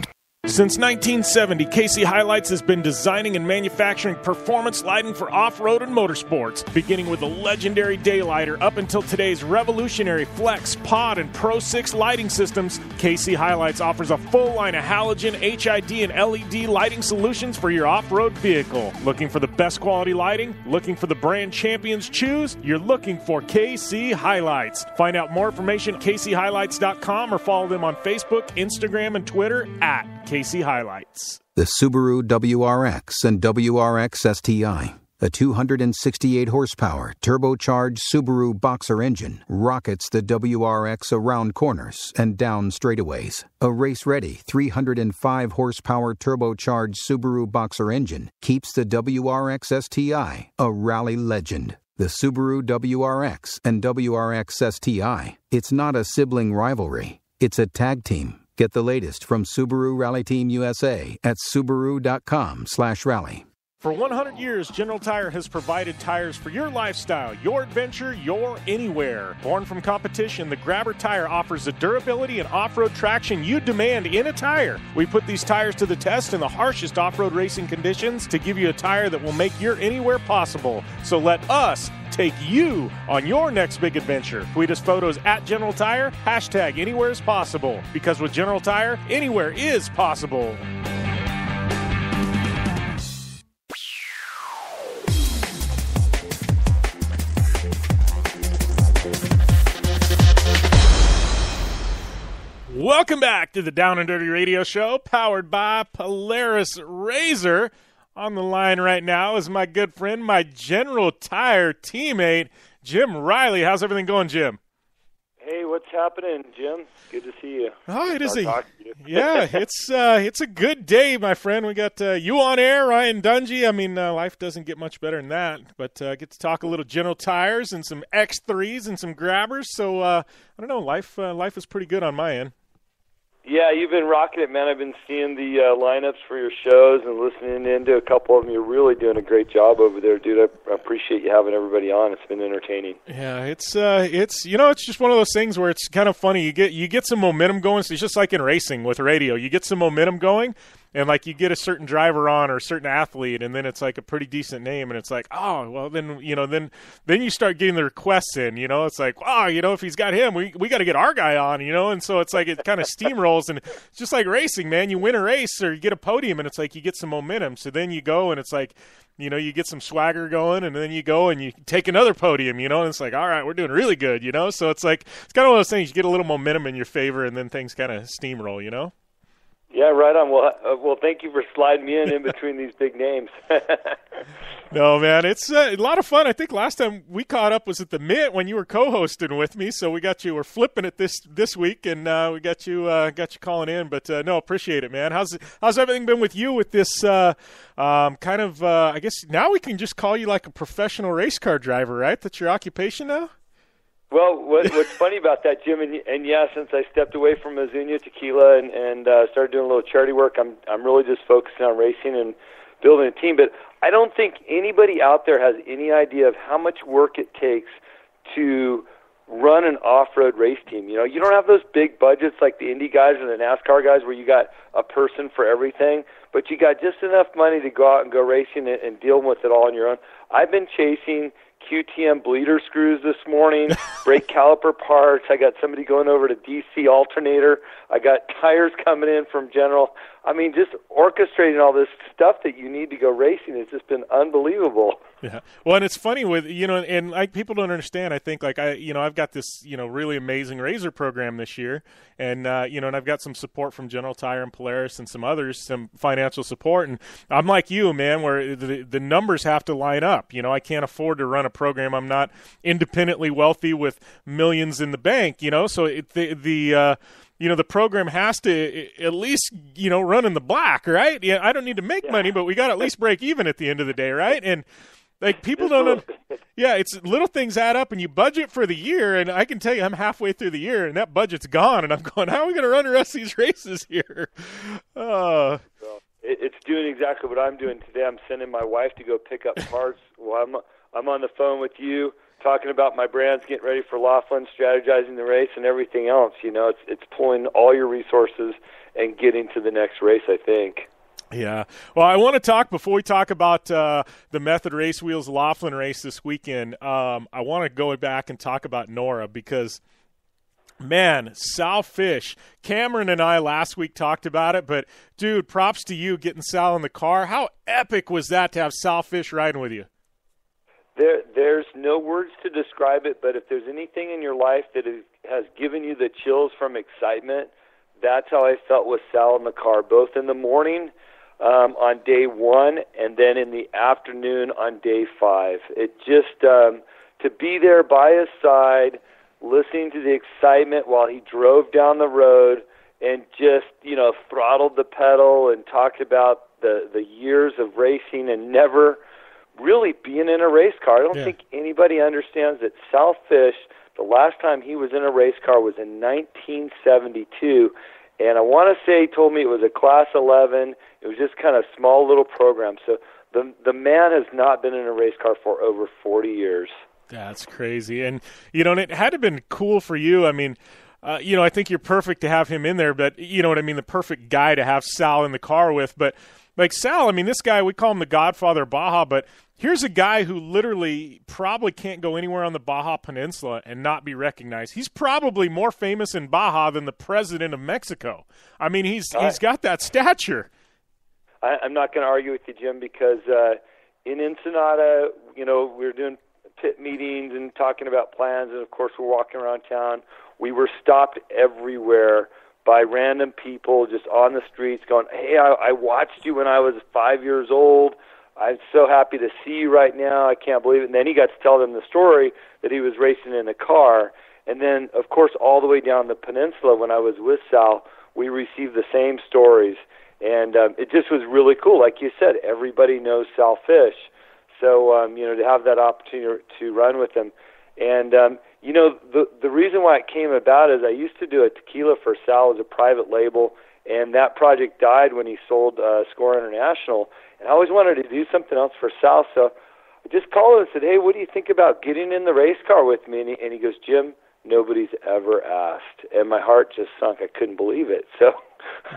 Since 1970, KC Highlights has been designing and manufacturing performance lighting for off-road and motorsports, beginning with the legendary Daylighter up until today's revolutionary Flex, Pod, and Pro 6 lighting systems. KC Highlights offers a full line of halogen, HID, and LED lighting solutions for your off-road vehicle. Looking for the best quality lighting? Looking for the brand champions choose? You're looking for KC Highlights. Find out more information at kchighlights.com or follow them on Facebook, Instagram, and Twitter at KC Highlights. The Subaru WRX and WRX STI, a 268 horsepower turbocharged Subaru Boxer engine, rockets the WRX around corners and down straightaways. A race-ready 305 horsepower turbocharged Subaru Boxer engine keeps the WRX STI a rally legend. The Subaru WRX and WRX STI, it's not a sibling rivalry, it's a tag team. Get the latest from Subaru Rally Team USA at Subaru.com/rally. For 100 years, General Tire has provided tires for your lifestyle, your adventure, your anywhere. Born from competition, the Grabber tire offers the durability and off-road traction you demand in a tire. We put these tires to the test in the harshest off-road racing conditions to give you a tire that will make your anywhere possible. So let us take you on your next big adventure. Tweet us photos at General Tire, hashtag anywhere is possible. Because with General Tire, anywhere is possible. Welcome back to the Down and Dirty Radio Show, powered by Polaris Razor. On the line right now is my good friend, my General Tire teammate, Jim Riley. How's everything going, Jim? Hey, what's happening, Jim? Good to see you. Oh, it is it's a good day, my friend. We got you on air, Ryan Dungey. I mean, life doesn't get much better than that, but get to talk a little General Tires and some X3s and some grabbers. So I don't know, life is pretty good on my end. Yeah, you've been rocking it, man. I've been seeing the lineups for your shows and listening into a couple of them. You're really doing a great job over there, dude. I appreciate you having everybody on. It's been entertaining. Yeah, it's just one of those things where it's kind of funny. You get some momentum going. So it's just like in racing with radio. You get some momentum going, and like you get a certain driver on or a certain athlete, and then it's like a pretty decent name, and it's like, oh, well, then then you start getting the requests in. It's like, wow, if he's got him, we got to get our guy on, and so it's like it kind of steamrolls, and it's just like racing, man. You win a race or you get a podium, and it's like you get some momentum. So then you go, and it's like, you get some swagger going, and then you go and you take another podium, and it's like, all right, we're doing really good, So it's like it's kind of one of those things. You get a little momentum in your favor, and then things kind of steamroll, Yeah, right on. Well, thank you for sliding me in between these big names. No, man, it's a lot of fun. I think last time we caught up was at the Mint when you were co-hosting with me, so we're flipping it this week, and we got you calling in. But no, appreciate it, man. How's everything been with you with this kind of? I guess now we can just call you like a professional race car driver, right? That's your occupation now. Well, what's funny about that, Jim, and yeah, since I stepped away from Azuñia Tequila and started doing a little charity work, I'm really just focusing on racing and building a team. But I don't think anybody out there has any idea of how much work it takes to run an off-road race team. You don't have those big budgets like the Indy guys or the NASCAR guys where you got a person for everything, but you got just enough money to go out and go racing and deal with it all on your own. I've been chasing QTM bleeder screws this morning, brake caliper parts. I got somebody going over to DC alternator. I got tires coming in from General. I mean, just orchestrating all this stuff that you need to go racing has just been unbelievable. Yeah. Well, and it's funny with, and like people don't understand. I think like I've got this, really amazing Razor program this year, and and I've got some support from General Tire and Polaris and some others, some financial support. And I'm like you, man, where the numbers have to line up. I can't afford to run a program. I'm not independently wealthy with millions in the bank. So the program has to at least, run in the black, right? Yeah, I don't need to make money, but we got to at least break even at the end of the day, right? And like people don't it's little things add up, and you budget for the year, and I can tell you I'm halfway through the year, and that budget's gone, and I'm going, how are we going to run the rest of these races here? Well, it's doing exactly what I'm doing today. I'm sending my wife to go pick up parts while I'm on the phone with you, talking about my brands, getting ready for Laughlin, strategizing the race, and everything else. It's pulling all your resources and getting to the next race, I think. Yeah. Well, I want to talk, before we talk about the Method Race Wheels Laughlin race this weekend, I want to go back and talk about Nora because, man, Sal Fish, Cameron and I last week talked about it, but, dude, props to you getting Sal in the car. How epic was that to have Sal Fish riding with you? There's no words to describe it, but if there's anything in your life that has given you the chills from excitement, that's how I felt with Sal in the car, both in the morning on day 1 and then in the afternoon on day 5. It just, to be there by his side, listening to the excitement while he drove down the road and just, throttled the pedal and talked about the years of racing and never really being in a race car. I don't think anybody understands that Sal Fish, the last time he was in a race car was in 1972, and I want to say he told me it was a Class 11. It was just kind of small little program. So the man has not been in a race car for over 40 years. That's crazy. And, and it had to have been cool for you. I mean, I think you're perfect to have him in there, but you know what I mean, the perfect guy to have Sal in the car with. But like Sal, I mean, this guy, we call him the Godfather of Baja, but here's a guy who literally probably can't go anywhere on the Baja Peninsula and not be recognized. He's probably more famous in Baja than the president of Mexico. I mean, he's got that stature. I'm not going to argue with you, Jim, because in Ensenada, we were doing pit meetings and talking about plans, and of course we're walking around town. We were stopped everywhere by random people just on the streets going, hey, I watched you when I was 5 years old. I'm so happy to see you right now. I can't believe it. And then he got to tell them the story that he was racing in a car. And then, of course, all the way down the peninsula when I was with Sal, we received the same stories. And it just was really cool. Like you said, everybody knows Sal Fish. So, to have that opportunity to run with him. And the reason why it came about is I used to do a tequila for Sal as a private label, and that project died when he sold Score International. And I always wanted to do something else for Sal, so I just called him and said, "Hey, what do you think about getting in the race car with me?" And he goes, "Jim, nobody's ever asked." And my heart just sunk. I couldn't believe it. So,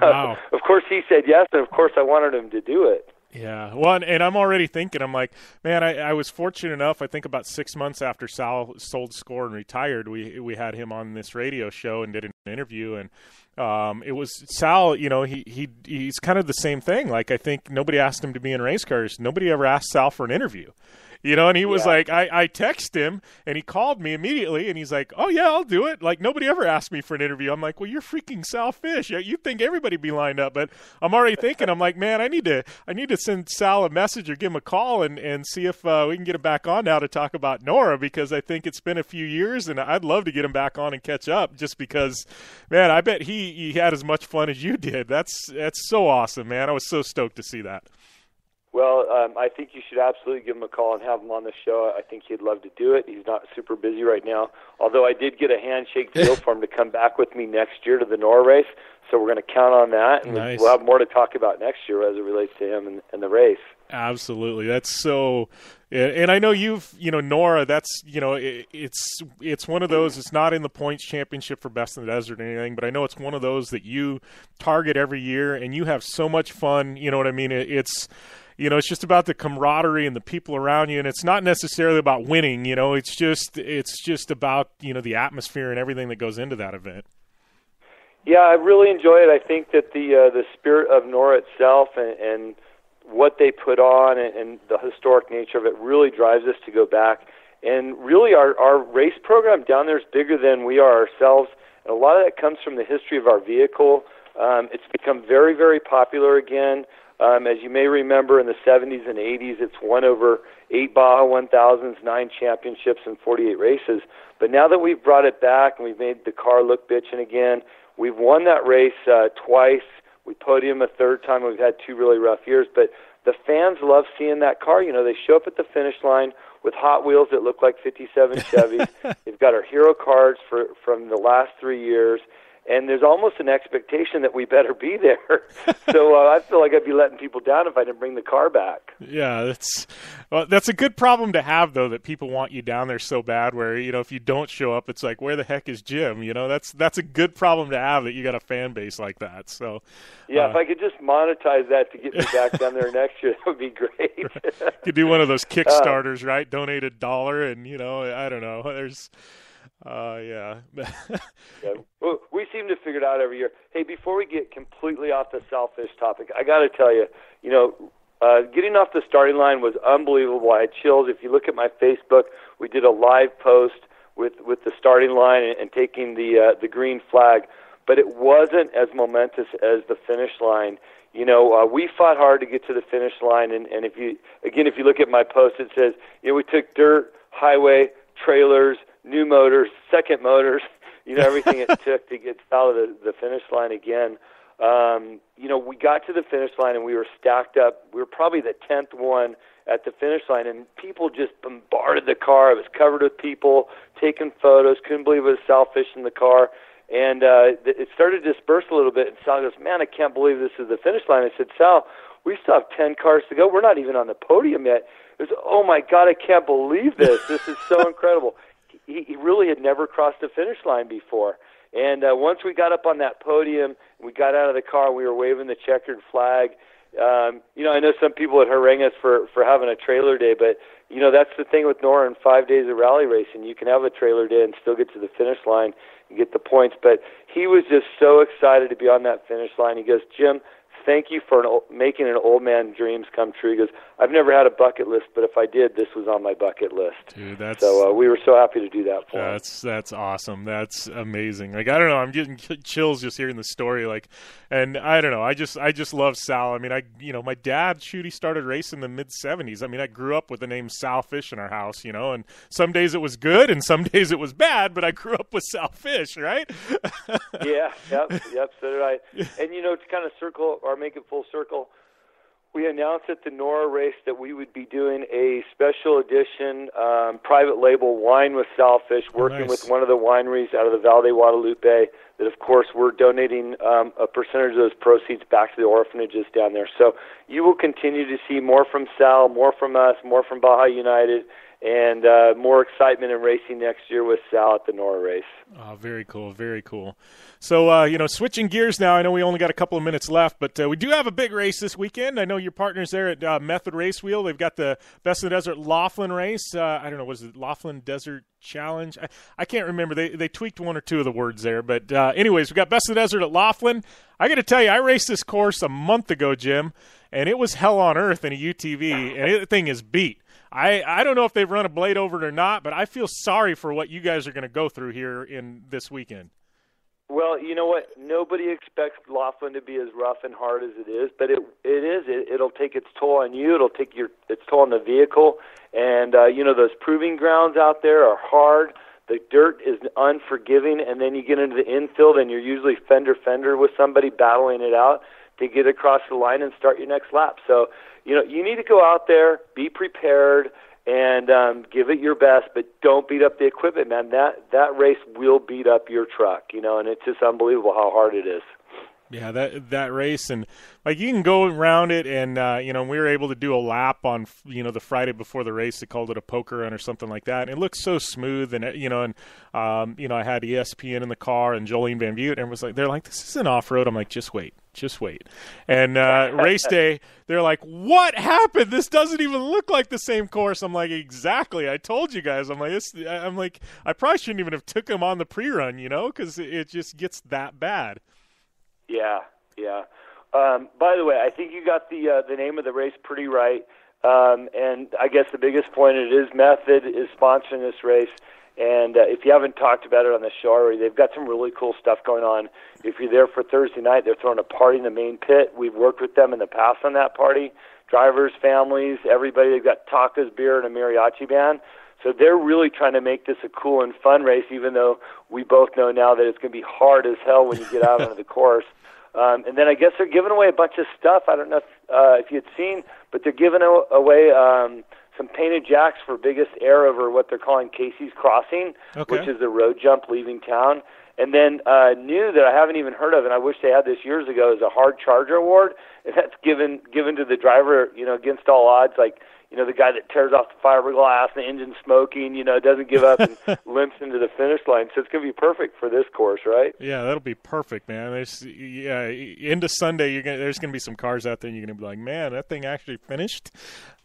wow. Of course, he said yes, and of course I wanted him to do it. Yeah, well, and I'm already thinking, I'm like, man, I was fortunate enough, I think about 6 months after Sal sold Score and retired, we had him on this radio show and did an interview, and it was Sal, he's kind of the same thing. Like, I think nobody asked him to be in race cars. Nobody ever asked Sal for an interview. And he was like, I texted him, and he called me immediately, and he's like, "Oh, yeah, I'll do it." Like, nobody ever asked me for an interview. I'm like, well, you're freaking Sal Fish. You'd think everybody be lined up, but I'm already thinking, I'm like, man, I need to send Sal a message or give him a call and see if we can get him back on now to talk about Nora, because I think it's been a few years, and I'd love to get him back on and catch up, just because, man, I bet he had as much fun as you did. That's so awesome, man. I was so stoked to see that. Well, I think you should absolutely give him a call and have him on the show. I think he'd love to do it. He's not super busy right now, although I did get a handshake deal for him to come back with me next year to the Nora race, so we're going to count on that, and nice. We'll have more to talk about next year as it relates to him and the race. Absolutely. That's so, and I know Nora, that's, it's one of those, it's not in the points championship for Best in the Desert or anything, but I know it's one of those that you target every year, and you have so much fun, you know what I mean? It's just about the camaraderie and the people around you, and it's not necessarily about winning, it's just about, the atmosphere and everything that goes into that event. Yeah, I really enjoy it. I think that the spirit of Nora itself and what they put on and the historic nature of it really drives us to go back. And really our race program down there is bigger than we are ourselves, and a lot of that comes from the history of our vehicle. It's become very, very popular again. As you may remember, in the 70s and 80s, it's won over 8 Baja 1000s, 9 championships, and 48 races. But now that we've brought it back and we've made the car look bitchin' again, we've won that race twice. We podium a third time. We've had 2 really rough years. But the fans love seeing that car. They show up at the finish line with Hot Wheels that look like 57 Chevys. They've got our hero cards from the last 3 years. And there's almost an expectation that we better be there. So I feel like I'd be letting people down if I didn't bring the car back. Yeah, that's a good problem to have, though, that people want you down there so bad where, if you don't show up, it's like, where the heck is Jim? That's a good problem to have, that you got a fan base like that. So yeah, if I could just monetize that to get me back down there next year, that would be great. You could do one of those Kickstarters, right? Donate $1 and, I don't know. There's... yeah. Yeah. Well, we seem to figure it out every year. Hey, before we get completely off the Sal Fish topic, I got to tell you, getting off the starting line was unbelievable. I had chills. If you look at my Facebook, we did a live post with the starting line and taking the green flag, but it wasn't as momentous as the finish line. We fought hard to get to the finish line, and if you look at my post, it says, we took dirt, highway, trailers, new motors, second motors, everything it took to get out of the finish line again. We got to the finish line and we were stacked up. We were probably the 10th one at the finish line, and people just bombarded the car. It was covered with people taking photos. Couldn't believe it was Sal Fish in the car. And it started to disperse a little bit, and Sal goes, "Man, I can't believe this is the finish line." I said, "Sal, we still have 10 cars to go. We're not even on the podium yet." He goes, "Oh, my God, I can't believe this. This is so incredible." He really had never crossed the finish line before. And once we got up on that podium, we got out of the car, we were waving the checkered flag. I know some people would harangue us for having a trailer day, but, that's the thing with Nora and 5 days of rally racing. You can have a trailer day and still get to the finish line and get the points. But he was just so excited to be on that finish line. He goes, "Jim, thank you for making an old man dreams come true." He goes, "I've never had a bucket list, but if I did, this was on my bucket list." Dude, so we were so happy to do that for him. That's awesome. That's amazing. Like, I don't know, I'm getting chills just hearing the story. Like, and I don't know, I just love Sal. I mean, my dad, he started racing in the mid '70s. I mean, I grew up with the name Sal Fish in our house, and some days it was good and some days it was bad, but I grew up with Sal Fish, right? Yeah, yep, so did I. And to kind of circle or make it full circle, We announced at the NORA race that we would be doing a special edition private label wine with Salfish, working with one of the wineries out of the Val de Guadalupe, that, of course, we're donating a percentage of those proceeds back to the orphanages down there. So you will continue to see more from Sal, more from us, more from Baja United, and more excitement in racing next year with Sal at the NORA race. Oh, very cool, very cool. So, switching gears now, I know we only got a couple of minutes left, but we do have a big race this weekend. I know your partners there at Method Race Wheel. They've got the Best of the Desert Laughlin race. I don't know, was it Laughlin Desert Challenge? I can't remember. They tweaked one or two of the words there. But anyways, we got Best of the Desert at Laughlin. I got to tell you, I raced this course a month ago, Jim, and it was hell on earth in a UTV, and the thing is beat. I don't know if they've run a blade over it or not, but I feel sorry for what you guys are going to go through here in this weekend. Well, you know what? Nobody expects Laughlin to be as rough and hard as it is, but it is. It'll take its toll on you. It'll take its toll on the vehicle. And, those proving grounds out there are hard. The dirt is unforgiving, and then you get into the infield, and you're usually fender with somebody battling it out to get across the line and start your next lap. So, you need to go out there, be prepared, and give it your best, but don't beat up the equipment, man. That race will beat up your truck, and it's just unbelievable how hard it is. Yeah, that race, and you can go around it, and we were able to do a lap on the Friday before the race. They called it a poker run or something like that, and it looked so smooth. And I had ESPN in the car and Jolene Van Butte, and they're like, "This isn't off road." I'm like, "Just wait." And race day, they're like, "What happened? This doesn't even look like the same course." I'm like, "Exactly. I told you guys." I'm like, I probably shouldn't even have took them on the pre-run, because it just gets that bad. Yeah. By the way, I think you got the name of the race pretty right. And I guess the biggest point, it is Method is sponsoring this race. And if you haven't talked about it on the show already, they've got some really cool stuff going on. If you're there for Thursday night, they're throwing a party in the main pit. We've worked with them in the past on that party. Drivers, families, everybody. They've got tacos, beer, and a mariachi band. So they're really trying to make this a cool and fun race, even though we both know now that it's going to be hard as hell when you get out onto the course. And then I guess they're giving away a bunch of stuff. I don't know if you'd seen, but they're giving away some painted jacks for biggest air over what they're calling Casey's Crossing, which is the road jump leaving town. And then new that I haven't even heard of, and I wish they had this years ago, is a Hard Charger Award. And that's given to the driver, against all odds, like, the guy that tears off the fiberglass, the engine smoking, doesn't give up and limps into the finish line. So it's going to be perfect for this course, right? Yeah, that'll be perfect, man. Into Sunday, there's going to be some cars out there, and you're going to be like, man, that thing actually finished.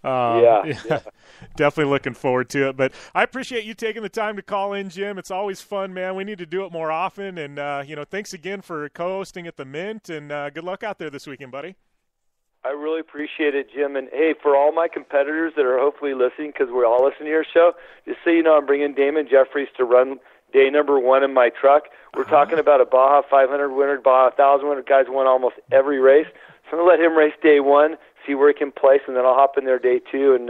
Yeah. Definitely looking forward to it. But I appreciate you taking the time to call in, Jim. It's always fun, man. We need to do it more often. And, thanks again for co-hosting at the Mint, and good luck out there this weekend, buddy. I really appreciate it, Jim. And, hey, for all my competitors that are hopefully listening, because we're all listening to your show, just so you know, I'm bringing Damon Jeffries to run day number 1 in my truck. We're talking about a Baja 500 winner, Baja 1,000 winner. Guys won almost every race. So I'm going to let him race day 1, see where he can place, and then I'll hop in there day 2 and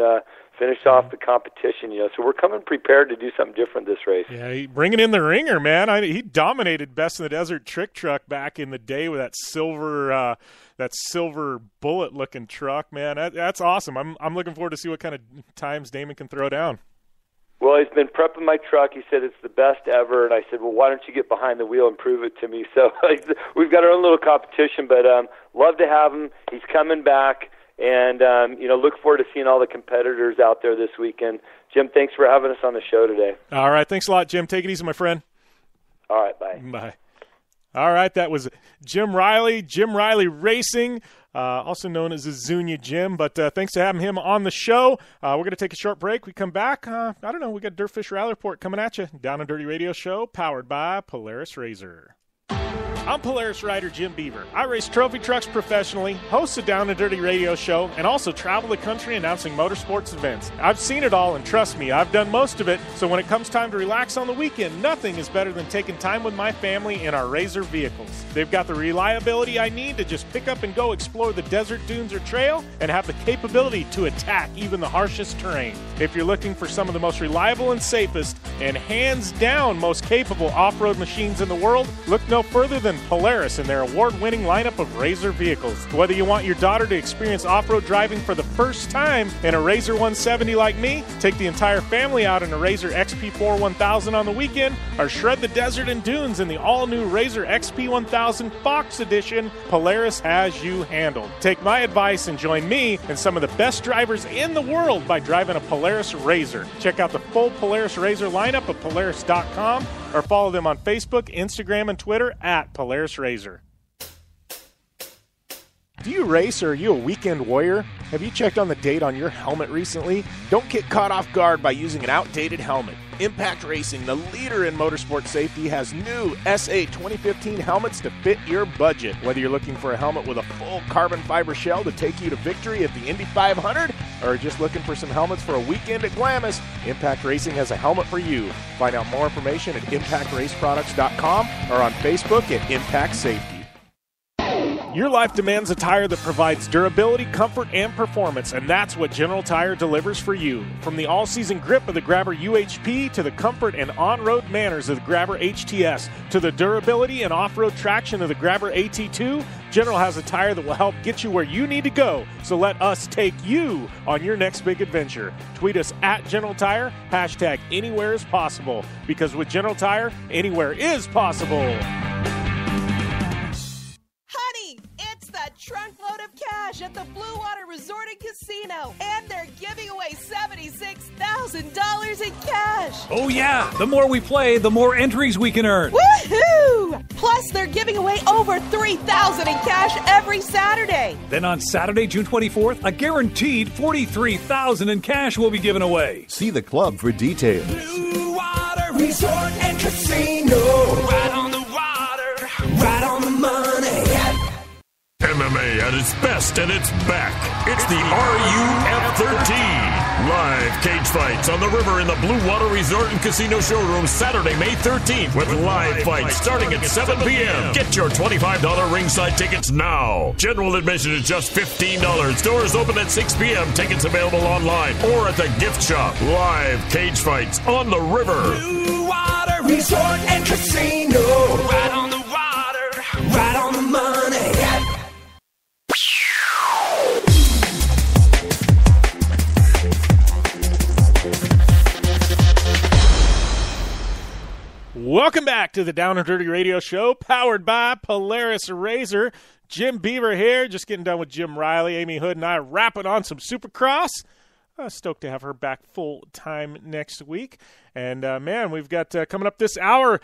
finish off the competition. So we're coming prepared to do something different this race. Yeah, bringing in the ringer, man. He dominated Best in the Desert Trick Truck back in the day with that silver bullet-looking truck, man. That's awesome. I'm looking forward to see what kind of times Damon can throw down. Well, he's been prepping my truck. He said it's the best ever, and I said, well, why don't you get behind the wheel and prove it to me? So we've got our own little competition, but love to have him. He's coming back, and look forward to seeing all the competitors out there this weekend. Jim, thanks for having us on the show today. All right, thanks a lot, Jim. Take it easy, my friend. All right, bye. Bye. All right, that was Jim Riley Racing, also known as Azunia Jim. But thanks for having him on the show. We're going to take a short break. We come back. I don't know. We got Dirtfish Rally Report coming at you. Down and Dirty Radio Show, powered by Polaris Razor. I'm Polaris rider Jim Beaver. I race trophy trucks professionally, host a Down and Dirty radio show, and also travel the country announcing motorsports events. I've seen it all, and trust me, I've done most of it. So when it comes time to relax on the weekend, nothing is better than taking time with my family in our Razor vehicles. They've got the reliability I need to just pick up and go explore the desert, dunes, or trail, and have the capability to attack even the harshest terrain. If you're looking for some of the most reliable and safest, and hands down most capable off-road machines in the world, look no further than and Polaris in their award-winning lineup of RZR vehicles. Whether you want your daughter to experience off-road driving for the first time in a RZR 170 like me, take the entire family out in a RZR XP4 1000 on the weekend, or shred the desert and dunes in the all-new RZR XP 1000 Fox Edition, Polaris has you handled. Take my advice and join me and some of the best drivers in the world by driving a Polaris RZR. Check out the full Polaris RZR lineup at Polaris.com or follow them on Facebook, Instagram, and Twitter at Polaris RZR. Do you race or are you a weekend warrior? Have you checked on the date on your helmet recently? Don't get caught off guard by using an outdated helmet. Impact Racing, the leader in motorsport safety, has new SA 2015 helmets to fit your budget. Whether you're looking for a helmet with a full carbon fiber shell to take you to victory at the Indy 500, or just looking for some helmets for a weekend at Glamis, Impact Racing has a helmet for you. Find out more information at impactraceproducts.com or on Facebook at Impact Safety. Your life demands a tire that provides durability, comfort, and performance, and that's what General Tire delivers for you. From the all-season grip of the Grabber UHP to the comfort and on-road manners of the Grabber HTS to the durability and off-road traction of the Grabber AT2, General has a tire that will help get you where you need to go. So let us take you on your next big adventure. Tweet us at General Tire, hashtag anywhere is possible, because with General Tire, anywhere is possible. Trunkload of cash at the Blue Water Resort and Casino, and they're giving away $76,000 in cash. Oh yeah, the more we play, the more entries we can earn. Woohoo! Plus, they're giving away over $3,000 in cash every Saturday. Then on Saturday, June 24th, a guaranteed $43,000 in cash will be given away. See the club for details. Blue Water Resort and Casino, right on the water, right on the money. MMA at its best and it's back. It's the RUF-13. Live cage fights on the river in the Blue Water Resort and Casino Showroom Saturday, May 13th with live fights starting at 7 p.m. Get your $25 ringside tickets now. General admission is just $15. Doors open at 6 p.m. Tickets available online or at the gift shop. Live cage fights on the river. Blue Water Resort and Casino. Right on the water, right on the money. Welcome back to the Down and Dirty Radio Show, powered by Polaris RZR. Jim Beaver here, just getting done with Jim Riley, Amy Hood, and I wrapping on some Supercross. Stoked to have her back full time next week. And, man, we've got coming up this hour,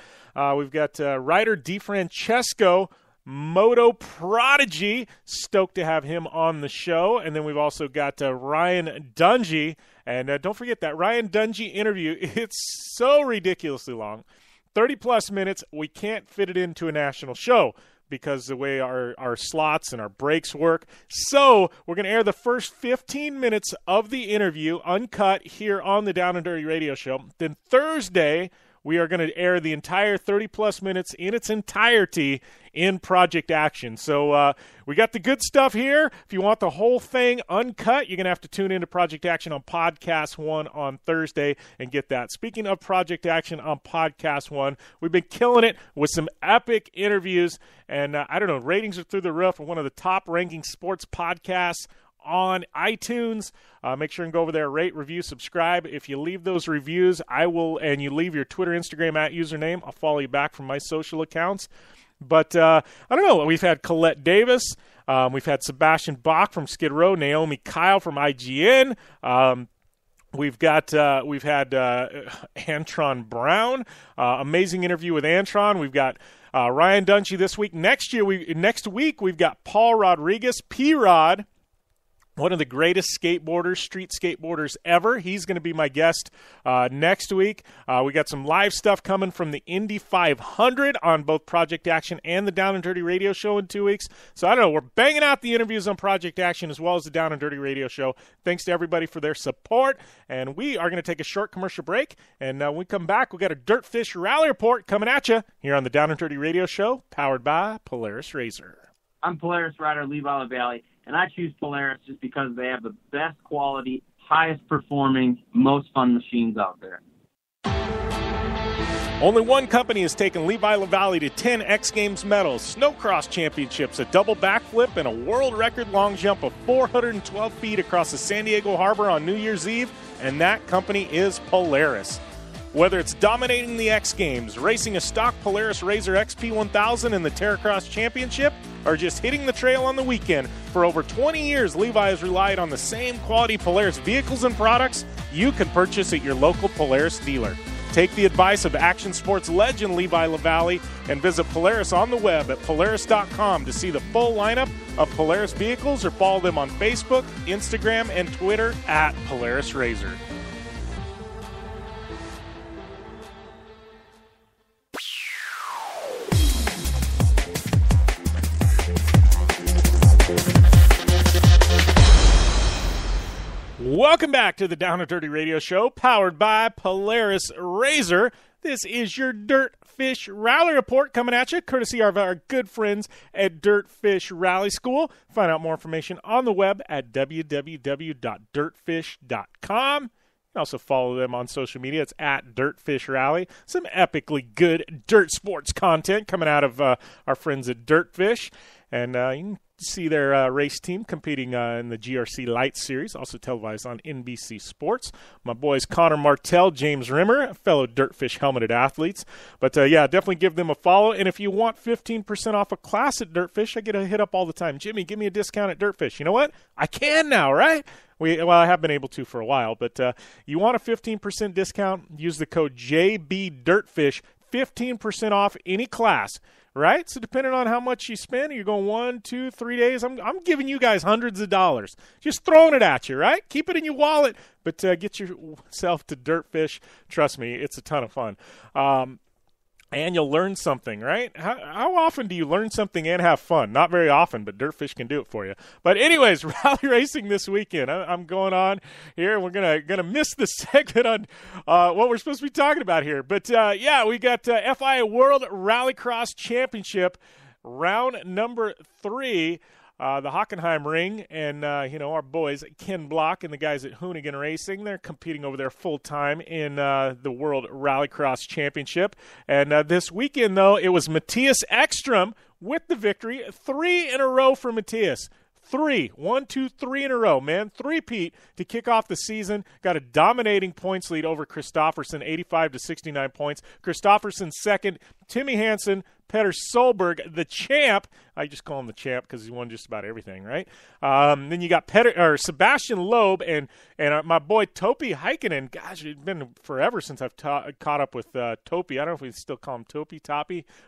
we've got Ryder D Francesco, Moto Prodigy. Stoked to have him on the show. And then we've also got Ryan Dungey. And don't forget that Ryan Dungey interview, it's so ridiculously long. 30-plus minutes, we can't fit it into a national show because the way our slots and our breaks work. So we're going to air the first 15 minutes of the interview uncut here on the Down and Dirty Radio Show. Then Thursday, we are going to air the entire 30-plus minutes in its entirety in Project Action. So we got the good stuff here. If you want the whole thing uncut, you're going to have to tune into Project Action on Podcast One on Thursday and get that. Speaking of Project Action on Podcast One, we've been killing it with some epic interviews. And I don't know, ratings are through the roof. We're one of the top-ranking sports podcasts on iTunes. Make sure and go over there, rate, review, subscribe. If you leave those reviews, and you leave your Twitter, Instagram @username, I'll follow you back from my social accounts. But I don't know. We've had Colette Davis. We've had Sebastian Bach from Skid Row, Naomi Kyle from IGN. We've had Antron Brown. Amazing interview with Antron. We've got Ryan Dungey this week. Next week we've got Paul Rodriguez, P-Rod. One of the greatest skateboarders, street skateboarders ever. He's going to be my guest next week. We got some live stuff coming from the Indy 500 on both Project Action and the Down and Dirty Radio Show in 2 weeks. So I don't know. We're banging out the interviews on Project Action as well as the Down and Dirty Radio Show. Thanks to everybody for their support. And we are going to take a short commercial break. And when we come back, we got a Dirtfish Rally Report coming at you here on the Down and Dirty Radio Show, powered by Polaris RZR. I'm Polaris rider Lee Valley. And I choose Polaris just because they have the best quality, highest performing, most fun machines out there. Only one company has taken Levi LaValle to 10 X Games medals, snowcross championships, a double backflip, and a world record long jump of 412 feet across the San Diego Harbor on New Year's Eve, and that company is Polaris. Whether it's dominating the X Games, racing a stock Polaris RZR XP1000 in the Teracross Championship, or just hitting the trail on the weekend, for over 20 years, Levi has relied on the same quality Polaris vehicles and products you can purchase at your local Polaris dealer. Take the advice of action sports legend Levi LaValle and visit Polaris on the web at Polaris.com to see the full lineup of Polaris vehicles, or follow them on Facebook, Instagram, and Twitter at Polaris RZR. Welcome back to the Down and Dirty Radio Show, powered by Polaris RZR. This is your Dirtfish Rally Report coming at you, courtesy of our good friends at Dirtfish Rally School. Find out more information on the web at www.dirtfish.com. You can also follow them on social media. It's at Dirtfish Rally. Some epically good dirt sports content coming out of our friends at Dirtfish. And you can see their race team competing in the GRC Light Series, also televised on NBC Sports. My boys Connor Martell, James Rimmer, fellow Dirtfish helmeted athletes. But yeah, definitely give them a follow. And if you want 15% off a class at Dirtfish, I get a hit up all the time. Jimmy, give me a discount at Dirtfish. You know what? I can now, right? Well, I have been able to for a while. But you want a 15% discount, use the code JBDirtfish, 15% off any class. Right? So depending on how much you spend, you're going 1, 2, 3 days. I'm giving you guys hundreds of dollars. Just throwing it at you, right? Keep it in your wallet, but get yourself to Dirtfish. Trust me, it's a ton of fun. And you'll learn something, right? How often do you learn something and have fun? Not very often, but Dirtfish can do it for you. But anyways, rally racing this weekend. I'm going on here. We're gonna miss the segment on what we're supposed to be talking about here. But yeah, we got FIA World Rallycross Championship, round number 3. The Hockenheim Ring, and our boys Ken Block and the guys at Hoonigan Racing, they're competing over there full-time in the World Rallycross Championship. And this weekend, though, it was Matthias Ekstrom with the victory. 3 in a row for Matthias. 3. 1, 2, 3 in a row, man. 3-peat to kick off the season. Got a dominating points lead over Kristofferson, 85 to 69 points. Kristofferson second. Timmy Hansen, Petter Solberg, the champ. I just call him the champ because he won just about everything, right? Then you got Sebastian Loeb and my boy Topi Heikkinen. Gosh, it's been forever since I've caught up with Topi. I don't know if we still call him Topi,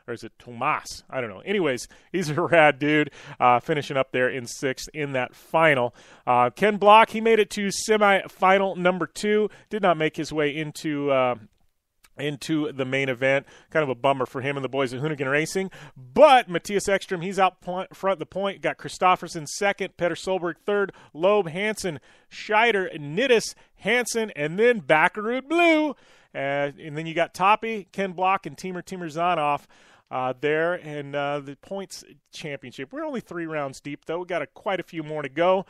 or is it Tomas? I don't know. Anyways, he's a rad dude, finishing up there in 6th in that final. Ken Block, he made it to semi-final number 2. Did not make his way into the main event. Kind of a bummer for him and the boys at Hoonigan Racing. But Matthias Ekstrom, he's out front the point. Got Kristofferson second, Petter Solberg third, Loeb, Hansen, Scheider, Nittis, Hansen, and then Backaroo Blue. And then you got Toppy, Ken Block, and Timur Zanoff there. And the points championship. We're only 3 rounds deep, though. We got quite a few more to go.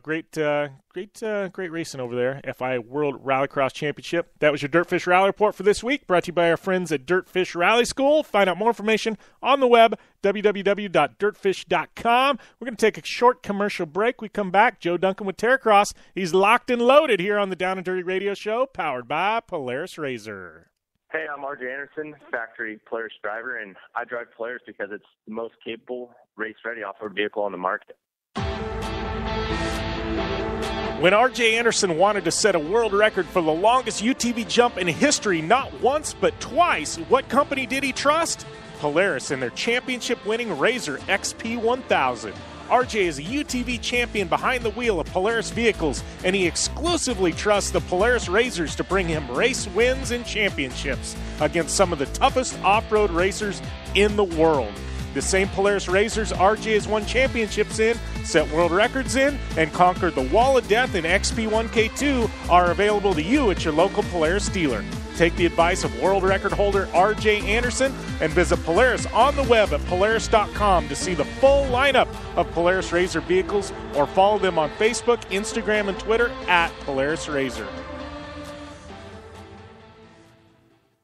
Great racing over there. FIA World Rallycross Championship. That was your Dirtfish Rally Report for this week, brought to you by our friends at Dirtfish Rally School. Find out more information on the web, www.dirtfish.com. We're going to take a short commercial break. We come back. Joe Duncan with Teracross. He's locked and loaded here on the Down and Dirty Radio Show, powered by Polaris RZR. Hey, I'm RJ Anderson, factory Polaris driver, and I drive Polaris because it's the most capable, race-ready off-road vehicle on the market. When R.J. Anderson wanted to set a world record for the longest UTV jump in history, not once but twice, what company did he trust? Polaris and their championship-winning RZR XP1000. R.J. is a UTV champion behind the wheel of Polaris vehicles, and he exclusively trusts the Polaris RZRs to bring him race wins and championships against some of the toughest off-road racers in the world. The same Polaris RZRs R.J. has won championships in, set world records in, and conquered the Wall of Death in XP1K2 are available to you at your local Polaris dealer. Take the advice of world record holder R.J. Anderson and visit Polaris on the web at Polaris.com to see the full lineup of Polaris RZR vehicles, or follow them on Facebook, Instagram, and Twitter at Polaris RZR.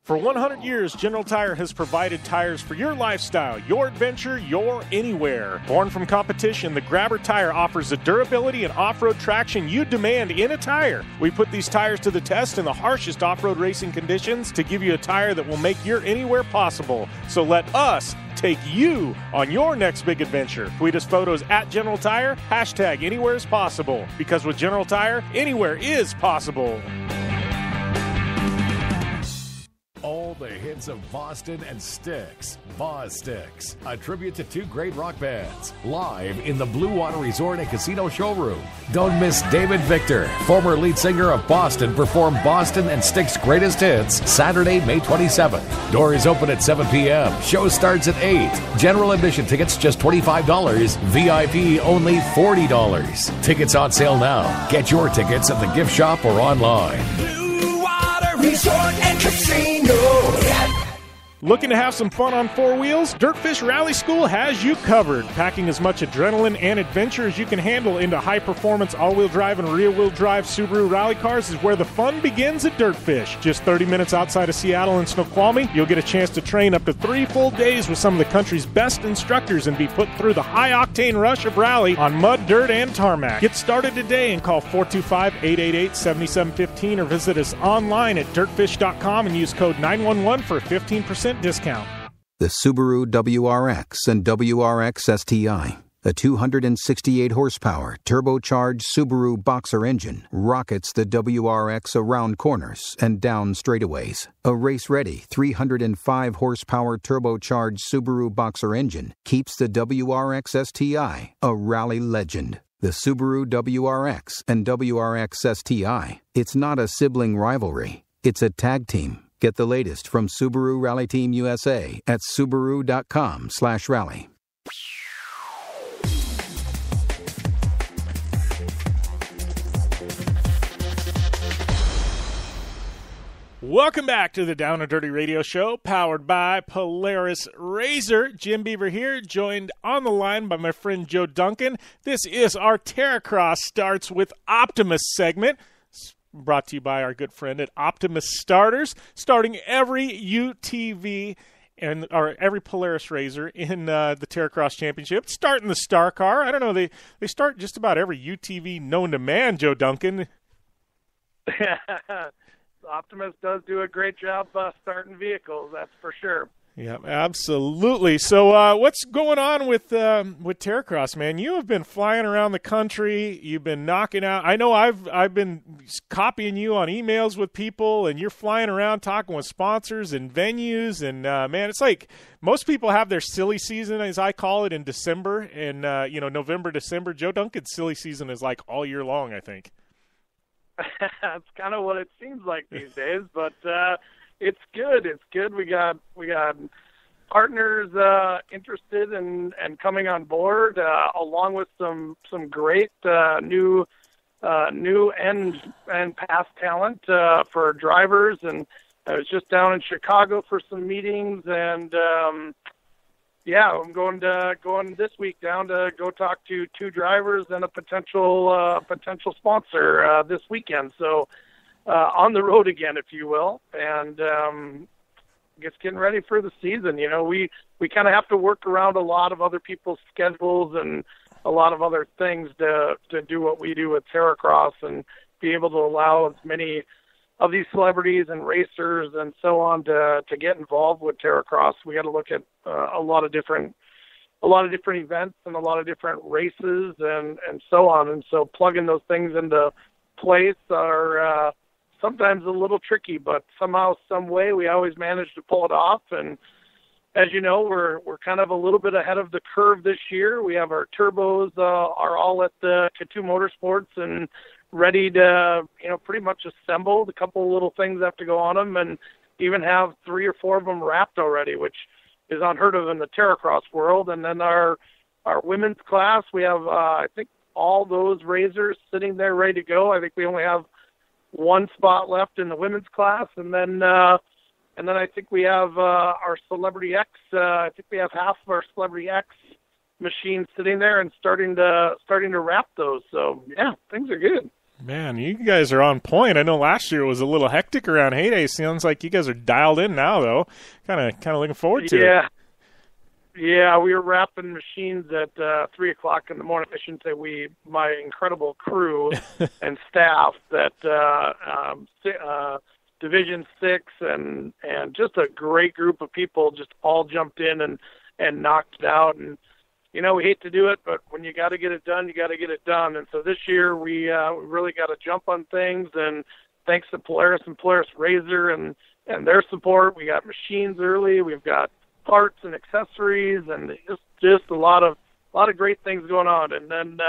For 100 years, General Tire has provided tires for your lifestyle, your adventure, your anywhere. Born from competition, the Grabber tire offers the durability and off-road traction you demand in a tire. We put these tires to the test in the harshest off-road racing conditions to give you a tire that will make your anywhere possible. So let us take you on your next big adventure. Tweet us photos at General Tire, hashtag anywhere is possible. Because with General Tire, anywhere is possible. All the hits of Boston and Styx. Boz Styx, a tribute to two great rock bands, live in the Blue Water Resort and Casino Showroom. Don't miss David Victor, former lead singer of Boston, perform Boston and Styx greatest hits Saturday, May 27th. Doors open at 7 p.m. Show starts at 8. General admission tickets just $25. VIP only $40. Tickets on sale now. Get your tickets at the gift shop or online. Blue Water Resort and Casino. Looking to have some fun on four wheels? Dirtfish Rally School has you covered. Packing as much adrenaline and adventure as you can handle into high-performance all-wheel drive and rear-wheel drive Subaru rally cars is where the fun begins at Dirtfish. Just 30 minutes outside of Seattle in Snoqualmie, you'll get a chance to train up to 3 full days with some of the country's best instructors and be put through the high-octane rush of rally on mud, dirt, and tarmac. Get started today and call 425-888-7715 or visit us online at dirtfish.com and use code 911 for a 15% discount. The Subaru WRX and WRX STI, a 268 horsepower turbocharged Subaru Boxer engine, rockets the WRX around corners and down straightaways. A race-ready 305 horsepower turbocharged Subaru Boxer engine keeps the WRX STI a rally legend. The Subaru WRX and WRX STI, it's not a sibling rivalry, it's a tag team. Get the latest from Subaru Rally Team USA at Subaru.com/rally. Welcome back to the Down and Dirty Radio Show, powered by Polaris Razor. Jim Beaver here, joined on the line by my friend Joe Duncan. This is our Teracross Starts with Optimus segment, brought to you by our good friend at Optimus Starters, starting every UTV or every Polaris Razor in the Teracross Championship. Starting the Star Car. I don't know, they start just about every UTV known to man, Joe Duncan. Optimus does do a great job starting vehicles, that's for sure. Yeah, absolutely. So what's going on with Teracross, man? You have been flying around the country. You've been knocking out. I know I've been copying you on emails with people, and you're flying around talking with sponsors and venues. And, man, it's like most people have their silly season, as I call it, in December. And, November, December. Joe Duncan's silly season is like all year long, I think. That's kind of what it seems like these days, but it's good. It's good. We got partners interested and coming on board, along with some great new and past talent for drivers. And I was just down in Chicago for some meetings, and I'm going this week down to go talk to 2 drivers and a potential sponsor this weekend. So on the road again, if you will, and just getting ready for the season. You know, we kind of have to work around a lot of other people's schedules and a lot of other things to do what we do with Teracross and be able to allow as many of these celebrities and racers and so on to get involved with Teracross. We got to look at a lot of different events and a lot of different races and so on. And so plugging those things into place are sometimes a little tricky, but somehow, some way, we always manage to pull it off. And as you know, we're kind of a little bit ahead of the curve this year. We have our turbos are all at the K2 Motorsports and ready to, pretty much assembled. A couple of little things have to go on them, and even have 3 or 4 of them wrapped already, which is unheard of in the Teracross world. And then our women's class, we have, I think, all those razors sitting there ready to go. I think we only have 1 spot left in the women's class, and then I think we have our Celebrity X. I think we have half of our Celebrity X machines sitting there and starting to wrap those. So yeah, things are good. Man, you guys are on point. I know last year it was a little hectic around heyday. Sounds like you guys are dialed in now, though. Kind of looking forward to it. Yeah, we were wrapping machines at 3 o'clock in the morning. I shouldn't say we, my incredible crew and staff that Division 6 and just a great group of people just all jumped in and knocked it out. And, you know, we hate to do it, but when you got to get it done, you got to get it done. And so this year we really got to jump on things. And thanks to Polaris and Polaris Razor and their support, we got machines early. We've got parts and accessories, and just a lot of great things going on. And then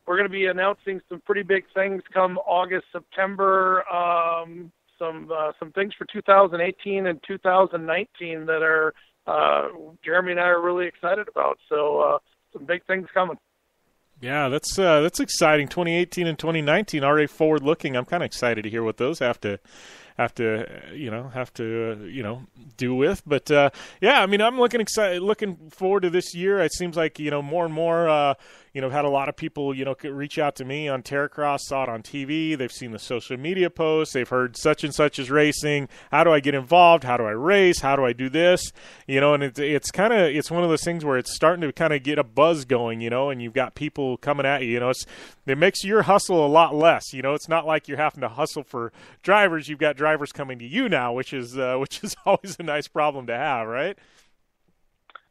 we're going to be announcing some pretty big things come August, September. Some things for 2018 and 2019 that are Jeremy and I are really excited about. So some big things coming. Yeah, that's exciting. 2018 and 2019 already forward looking. I'm kind of excited to hear what those have to do with. But yeah, I mean, I'm looking forward to this year. It seems like, more and more, had a lot of people, reach out to me on Teracross, saw it on TV. They've seen the social media posts. They've heard such and such is racing. How do I get involved? How do I race? How do I do this? And it's one of those things where it's starting to kind of get a buzz going, and you've got people coming at you, it makes your hustle a lot less. It's not like you're having to hustle for drivers. You've got drivers coming to you now, which is always a nice problem to have, right?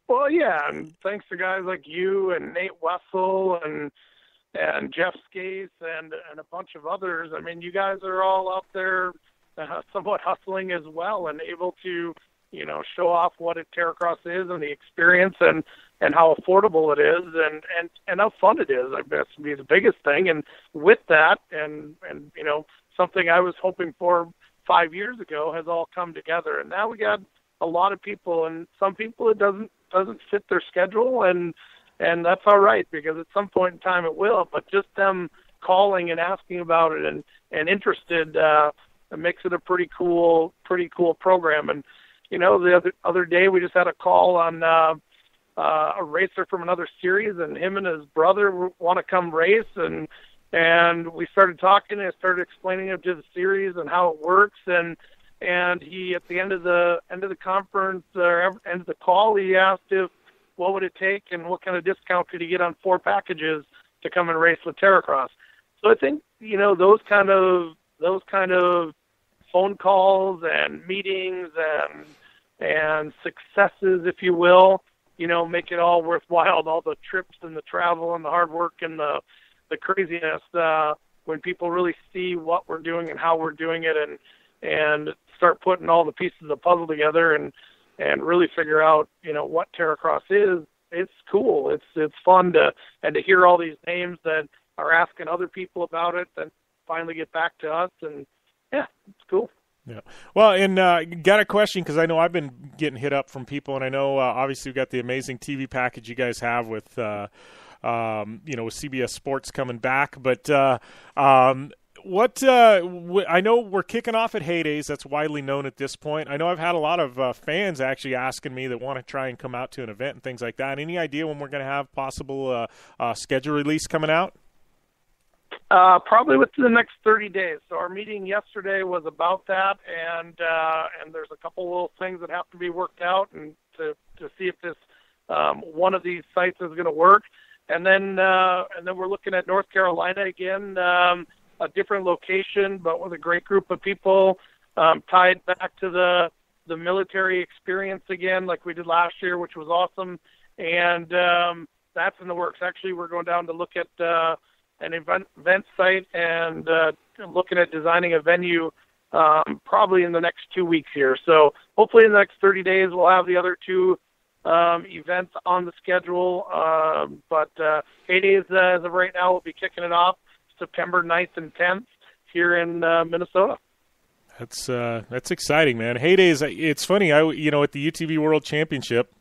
Well, yeah, and thanks to guys like you and Nate Wessel and Jeff Skase and a bunch of others. I mean, you guys are all out there somewhat hustling as well and able to, show off what a Teracross is and the experience and how affordable it is and how fun it is. I guess would be the biggest thing. And with that and something I was hoping for 5 years ago has all come together. And now we got a lot of people, and some people it doesn't fit their schedule, and that's all right, because at some point in time it will. But just them calling and asking about it and interested, it makes it a pretty cool program. And the other day we just had a call on a racer from another series, and him and his brother want to come race, and we started talking, and I started explaining it to the series and how it works, and he, at the end of the conference or end of the call, he asked what would it take and what kind of discount could he get on 4 packages to come and race with Teracross. So I think those kind of phone calls and meetings and successes, if you will, make it all worthwhile. All the trips and the travel and the hard work and the craziness when people really see what we're doing and how we're doing it and start putting all the pieces of the puzzle together and really figure out, what Teracross is. It's cool. It's fun to hear all these names that are asking other people about it and finally get back to us. And yeah, it's cool. Yeah. Well, and got a question, because I know I've been getting hit up from people, and I know obviously we've got the amazing TV package you guys have with, with CBS Sports coming back, but I know we're kicking off at Heydays. That's widely known at this point. I know I've had a lot of fans actually asking me that want to try and come out to an event and things like that. Any idea when we're going to have possible schedule release coming out? Probably within the next 30 days. So our meeting yesterday was about that, and there's a couple little things that have to be worked out and to see if this one of these sites is going to work. And then we're looking at North Carolina again. A different location, but with a great group of people, tied back to the military experience again, like we did last year, which was awesome. And that's in the works. Actually, we're going down to look at an event site and looking at designing a venue probably in the next 2 weeks here. So hopefully in the next 30 days we'll have the other 2 events on the schedule. But Heydays, as of right now, we'll be kicking it off September 9th and 10th here in Minnesota. That's exciting, man. Heydays, it's funny. At the UTV World Championship,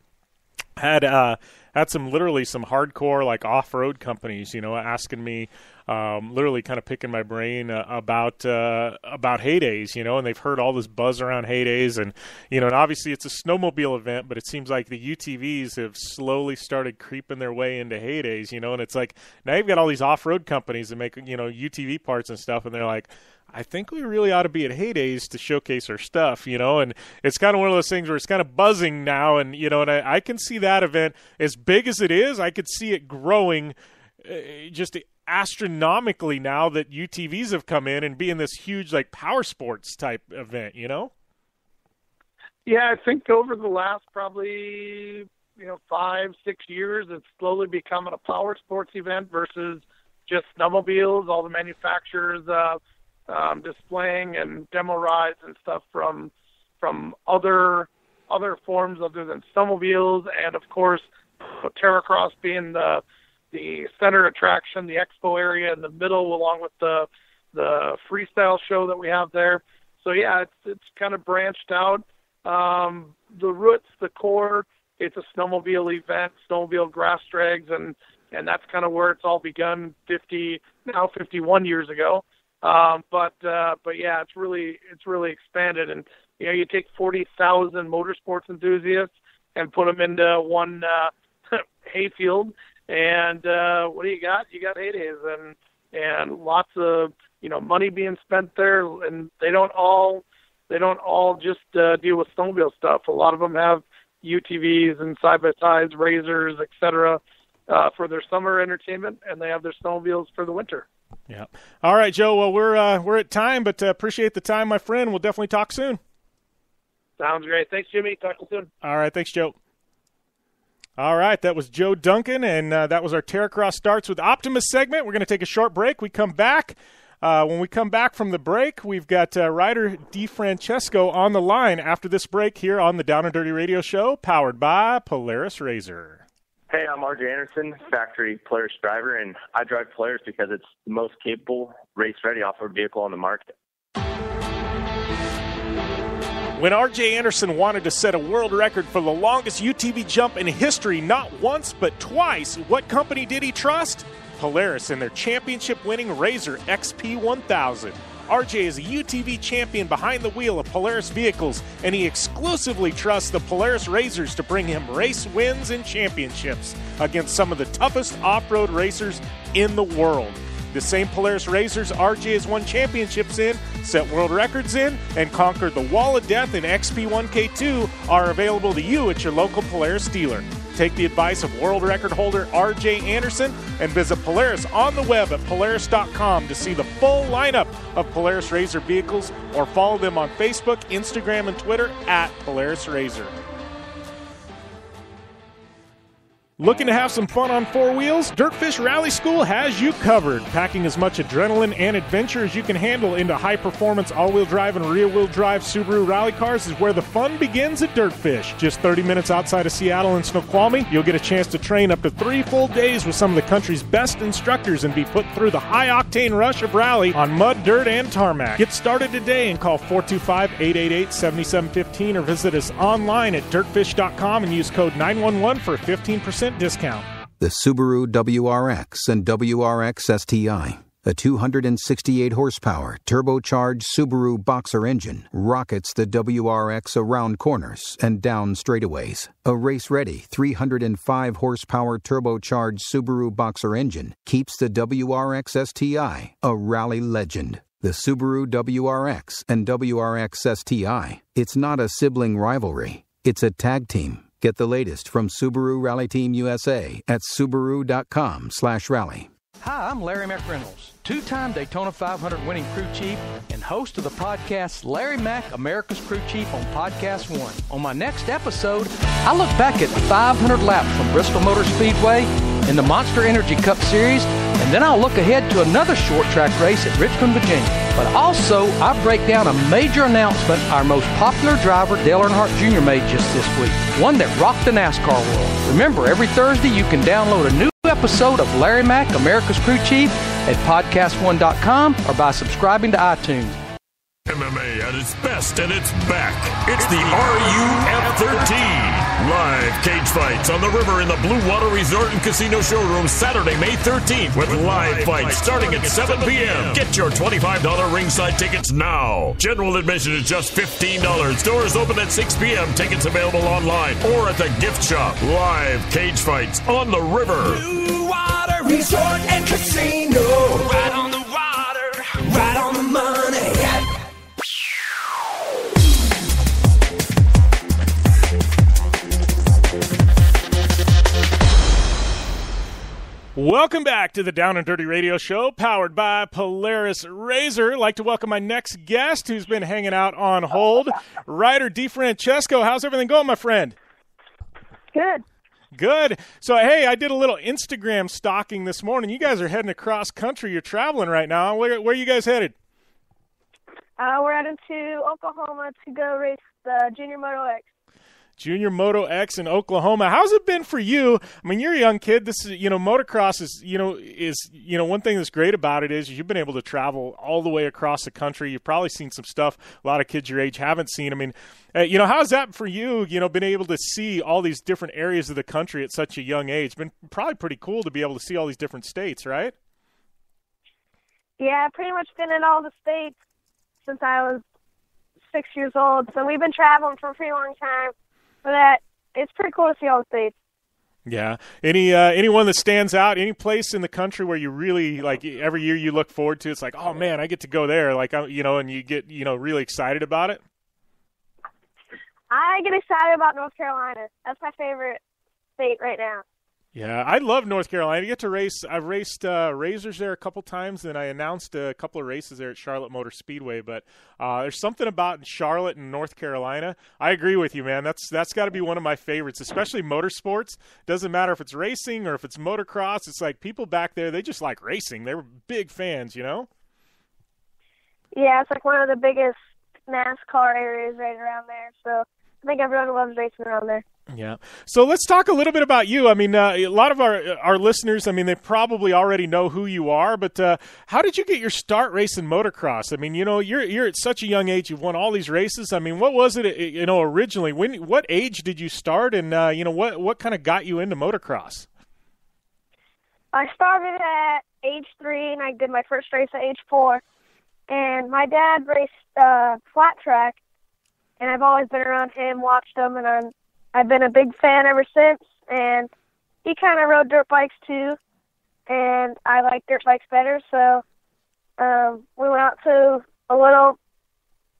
had some hardcore like off-road companies, asking me literally kind of picking my brain about heydays, and they've heard all this buzz around heydays, and and obviously it's a snowmobile event, but it seems like the UTVs have slowly started creeping their way into heydays, and it's like now you've got all these off-road companies that make UTV parts and stuff, and they're like, I think we really ought to be at heydays to showcase our stuff, and it's kind of one of those things where it's kind of buzzing now, and and I can see that event as big as it is. I could see it growing just astronomically now that UTVs have come in and being this huge like power sports type event, Yeah, I think over the last probably 5-6 years, it's slowly becoming a power sports event versus just snowmobiles. All the manufacturers displaying and demo rides and stuff from other forms other than snowmobiles, and of course Teracross being the center attraction, the expo area in the middle, along with the freestyle show that we have there. So yeah, it's kind of branched out. The roots, the core, it's a snowmobile event, snowmobile grass drags, and that's kind of where it's all begun 51 years ago. But yeah, it's really expanded, and you take 40,000 motorsports enthusiasts and put them into one hayfield, and what do you got? You got heydays and lots of money being spent there, and they don't all just deal with snowmobile stuff. A lot of them have UTVs and side-by-sides, razors, etc. For their summer entertainment, and they have their snowmobiles for the winter. Yeah. All right, Joe. Well, we're at time, but appreciate the time, my friend. We'll definitely talk soon. Sounds great. Thanks, Jimmy. Talk to you soon. All right. Thanks, Joe. All right. That was Joe Duncan, and that was our Teracross Starts with Optimus segment. We're going to take a short break. We come back. When we come back from the break, we've got Ryder D Francesco on the line after this break here on the Down and Dirty Radio Show, powered by Polaris RZR. Hey, I'm RJ Anderson, factory Polaris driver, and I drive Polaris because it's the most capable, race-ready off-road vehicle on the market. When RJ Anderson wanted to set a world record for the longest UTV jump in history, not once but twice, what company did he trust? Polaris and their championship-winning RZR XP1000. RJ is a UTV champion behind the wheel of Polaris vehicles, and he exclusively trusts the Polaris RZRs to bring him race wins and championships against some of the toughest off-road racers in the world. The same Polaris RZRs RJ has won championships in, set world records in, and conquered the Wall of Death in XP1K2 are available to you at your local Polaris dealer. Take the advice of world record holder RJ Anderson and visit Polaris on the web at Polaris.com to see the full lineup of Polaris RZR vehicles, or follow them on Facebook, Instagram, and Twitter at Polaris RZR. Looking to have some fun on four wheels? Dirtfish Rally School has you covered. Packing as much adrenaline and adventure as you can handle into high-performance all-wheel drive and rear-wheel drive Subaru rally cars is where the fun begins at Dirtfish. Just 30 minutes outside of Seattle in Snoqualmie, you'll get a chance to train up to 3 full days with some of the country's best instructors and be put through the high-octane rush of rally on mud, dirt, and tarmac. Get started today and call 425-888-7715 or visit us online at dirtfish.com and use code 911 for a 15% discount. The Subaru WRX and WRX STI, a 268 horsepower turbocharged Subaru Boxer engine, rockets the WRX around corners and down straightaways. A race-ready 305 horsepower turbocharged Subaru Boxer engine keeps the WRX STI a rally legend. The Subaru WRX and WRX STI, it's not a sibling rivalry, it's a tag team. Get the latest from Subaru Rally Team USA at Subaru.com/rally. Hi, I'm Larry McReynolds, two-time Daytona 500 winning crew chief and host of the podcast Larry Mack, America's Crew Chief on Podcast One. On my next episode, I look back at 500 laps from Bristol Motor Speedway in the Monster Energy Cup Series, and then I'll look ahead to another short track race at Richmond, Virginia. But also, I break down a major announcement our most popular driver, Dale Earnhardt Jr., made just this week, one that rocked the NASCAR world. Remember, every Thursday you can download a new episode of Larry Mack, America's Crew Chief at podcastone.com or by subscribing to iTunes. MMA at its best, and it's back. It's the RUF-13. Live cage fights on the river in the Blue Water Resort and Casino Showroom Saturday, May 13th with live fights starting at 7 p.m. Get your $25 ringside tickets now. General admission is just $15. Doors open at 6 p.m. Tickets available online or at the gift shop. Live cage fights on the river. Blue Water Resort and Casino. Right on the water, right on the money. Welcome back to the Down and Dirty Radio Show, powered by Polaris Razor. I'd like to welcome my next guest who's been hanging out on hold, Ryder D Francesco. How's everything going, my friend? Good. Good. So, hey, I did a little Instagram stalking this morning. You guys are heading across country. You're traveling right now. Where are you guys headed? We're heading to Oklahoma to go race the Junior Moto X. Junior Moto X in Oklahoma. How's it been for you? I mean, you're a young kid. This is, motocross is one thing that's great about it is you've been able to travel all the way across the country. You've probably seen some stuff a lot of kids your age haven't seen. I mean, how's that for you? Been able to see all these different areas of the country at such a young age. It's been probably pretty cool to be able to see all these different states, right? Yeah, I've pretty much been in all the states since I was 6 years old. So we've been traveling for a pretty long time. For that, it's pretty cool to see all the states. Yeah. Anyone that stands out? Any place in the country where you really like every year you look forward to? It's like, oh man, I get to go there. Like, and you get really excited about it. I get excited about North Carolina. That's my favorite state right now. Yeah, I love North Carolina. You get to race. I've raced Razors there a couple times, and I announced a couple of races there at Charlotte Motor Speedway. But there's something about Charlotte and North Carolina. I agree with you, man. That's got to be one of my favorites, especially motorsports. Doesn't matter if it's racing or if it's motocross. It's like people back there, they just like racing. They were big fans, Yeah, it's like one of the biggest NASCAR areas right around there. So I think everyone loves racing around there. Yeah. So let's talk a little bit about you. I mean, a lot of our listeners, I mean, they probably already know who you are, but how did you get your start racing motocross? I mean, you're at such a young age. You've won all these races. I mean, what was it, originally? What age did you start, and, what kind of got you into motocross? I started at age 3, and I did my first race at age 4. And my dad raced flat track, and I've always been around him, watched him, and I've been a big fan ever since, and he kind of rode dirt bikes too, and I like dirt bikes better, so we went out to a little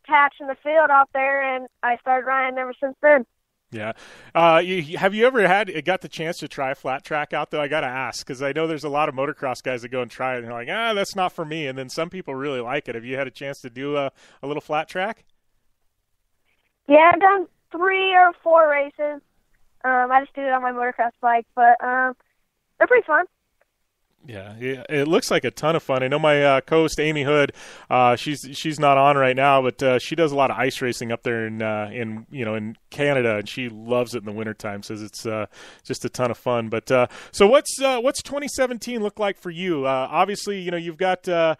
patch in the field out there, and I started riding ever since then. Yeah. Have you ever got the chance to try a flat track out, though? I got to ask, because I know there's a lot of motocross guys that go and try it, and they're like, that's not for me, and then some people really like it. Have you had a chance to do a little flat track? Yeah, I've done 3 or 4 races. I just do it on my motocross bike, but they're pretty fun. Yeah, it looks like a ton of fun. I know my co-host Amy Hood. She's not on right now, but she does a lot of ice racing up there in Canada, and she loves it in the wintertime. Says it's just a ton of fun. But so what's 2017 look like for you? Obviously, you've got 3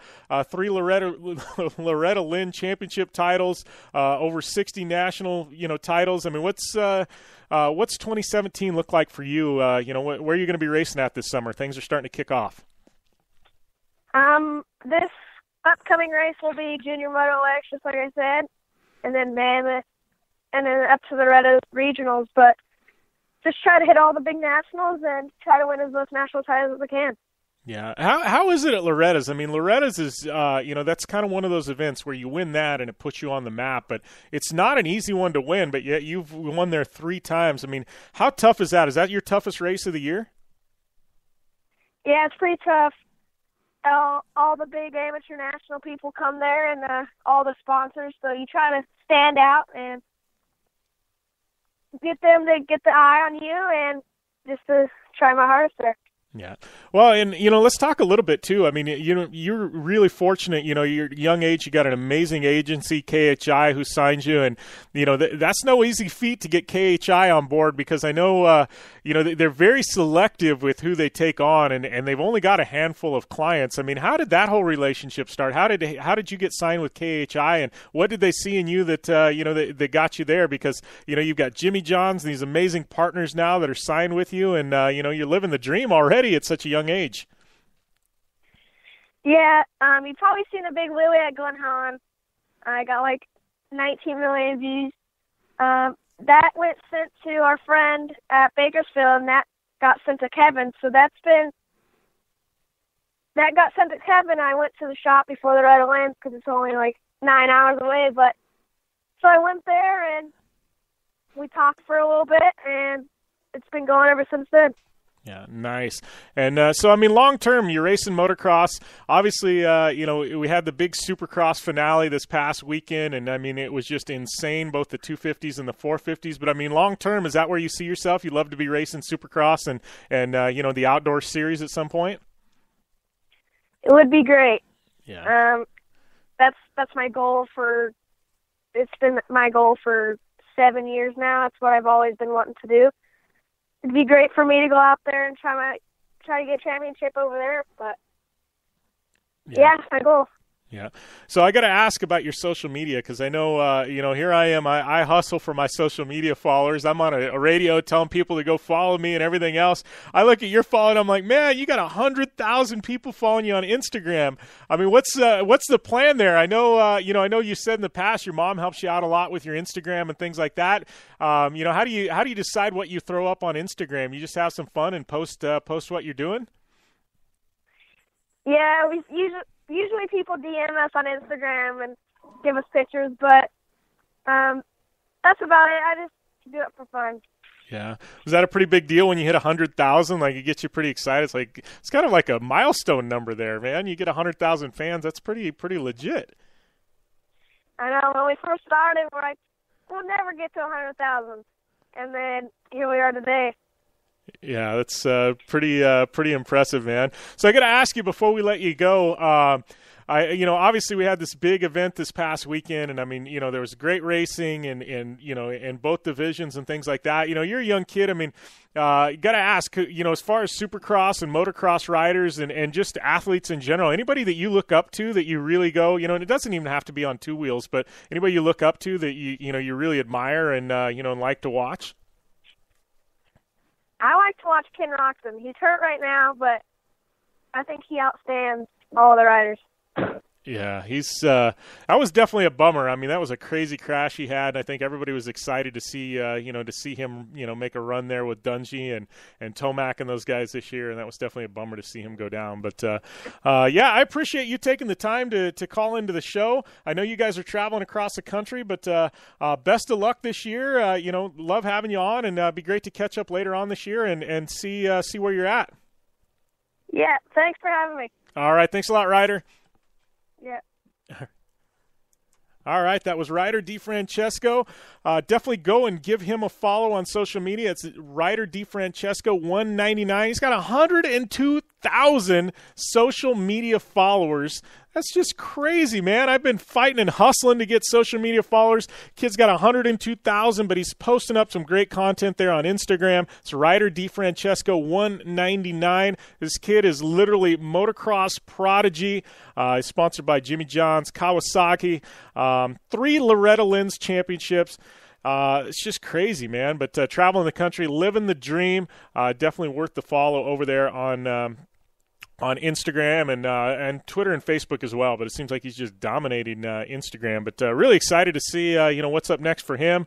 Loretta Lynn championship titles, over 60 national titles. I mean, what's 2017 look like for you? Where are you going to be racing at this summer? Things are starting to kick off. This upcoming race will be Junior Moto X, just like I said, and then Mammoth, and then up to the Loretta regionals. But just try to hit all the big nationals and try to win as much national titles as I can. Yeah. How is it at Loretta's? I mean, Loretta's is, that's kind of one of those events where you win that and it puts you on the map, but it's not an easy one to win, but yet you've won there 3 times. I mean, how tough is that? Is that your toughest race of the year? Yeah, it's pretty tough. All the big amateur national people come there and all the sponsors, so you try to stand out and get them to get the eye on you and just to try my hardest there. Yeah. Well, and, let's talk a little bit, too. I mean, you're really fortunate. Your young age, you got an amazing agency, KHI, who signed you. And, that's no easy feat to get KHI on board, because I know, they're very selective with who they take on, and they've only got a handful of clients. I mean, how did that whole relationship start? How did you get signed with KHI, and what did they see in you that, that got you there? Because, you've got Jimmy Johns and these amazing partners now that are signed with you, and, you're living the dream already at such a young age. Yeah, you've probably seen a big Louie at Glen Helen. I got like 19 million views. That went sent to our friend at Bakersfield, and that got sent to Kevin. So that got sent to Kevin. I went to the shop before the Ryder lands because it's only like 9 hours away. But so I went there and we talked for a little bit, and it's been going ever since then. Yeah, nice. And so, I mean, long term, you're racing motocross. Obviously, we had the big Supercross finale this past weekend, and I mean, it was just insane, both the 250s and the 450s. But I mean, long term, is that where you see yourself? You'd love to be racing Supercross and the outdoor series at some point? It would be great. Yeah. That's my goal it's been my goal for 7 years now. That's what I've always been wanting to do. It'd be great for me to go out there and try to get a championship over there, but yeah, my goal. Yeah. So I got to ask about your social media, because I know, here I am. I hustle for my social media followers. I'm on a radio telling people to go follow me and everything else. I look at your following, I'm like, man, you got 100,000 people following you on Instagram. I mean, what's the plan there? I know, I know you said in the past your mom helps you out a lot with your Instagram and things like that. How do you decide what you throw up on Instagram? You just have some fun and post what you're doing? Yeah, we usually people DM us on Instagram and give us pictures, but that's about it. I just do it for fun. Yeah. Was that a pretty big deal when you hit 100,000? Like, it gets you pretty excited. It's kind of like a milestone number there, man. You get 100,000 fans. That's pretty legit. I know. When we first started, we're like, we'll never get to 100,000. And then here we are today. Yeah, that's pretty impressive, man. So I got to ask you before we let you go. Obviously we had this big event this past weekend, and I mean, there was great racing and in both divisions and things like that. You're a young kid. I mean, you got to ask, as far as Supercross and motocross riders and just athletes in general, anybody that you look up to that you really go, and it doesn't even have to be on two wheels, but anybody you look up to that you really admire and and like to watch. I like to watch Ken Roxon. He's hurt right now, but I think he outstands all the riders. Yeah, that was definitely a bummer. I mean, that was a crazy crash he had. I think everybody was excited to see, him, make a run there with Dungey and Tomac and those guys this year, and that was definitely a bummer to see him go down. But, I appreciate you taking the time to call into the show. I know you guys are traveling across the country, but best of luck this year. Love having you on, and be great to catch up later on this year and see where you're at. Yeah, thanks for having me. All right, thanks a lot, Ryder. Yeah. All right, that was Ryder D Francesco. Definitely go and give him a follow on social media. It's Ryder D Francesco 199. He's got 102,000 social media followers. That's just crazy, man. I've been fighting and hustling to get social media followers. Kid's got 102,000, but he's posting up some great content there on Instagram. It's Ryder D Francesco 199. This kid is literally motocross prodigy. He's sponsored by Jimmy Johns, Kawasaki, 3 Loretta Lynn's championships. It's just crazy, man. But traveling the country, living the dream, definitely worth the follow over there on Instagram and Twitter and Facebook as well. But it seems like he's just dominating Instagram. But really excited to see what's up next for him.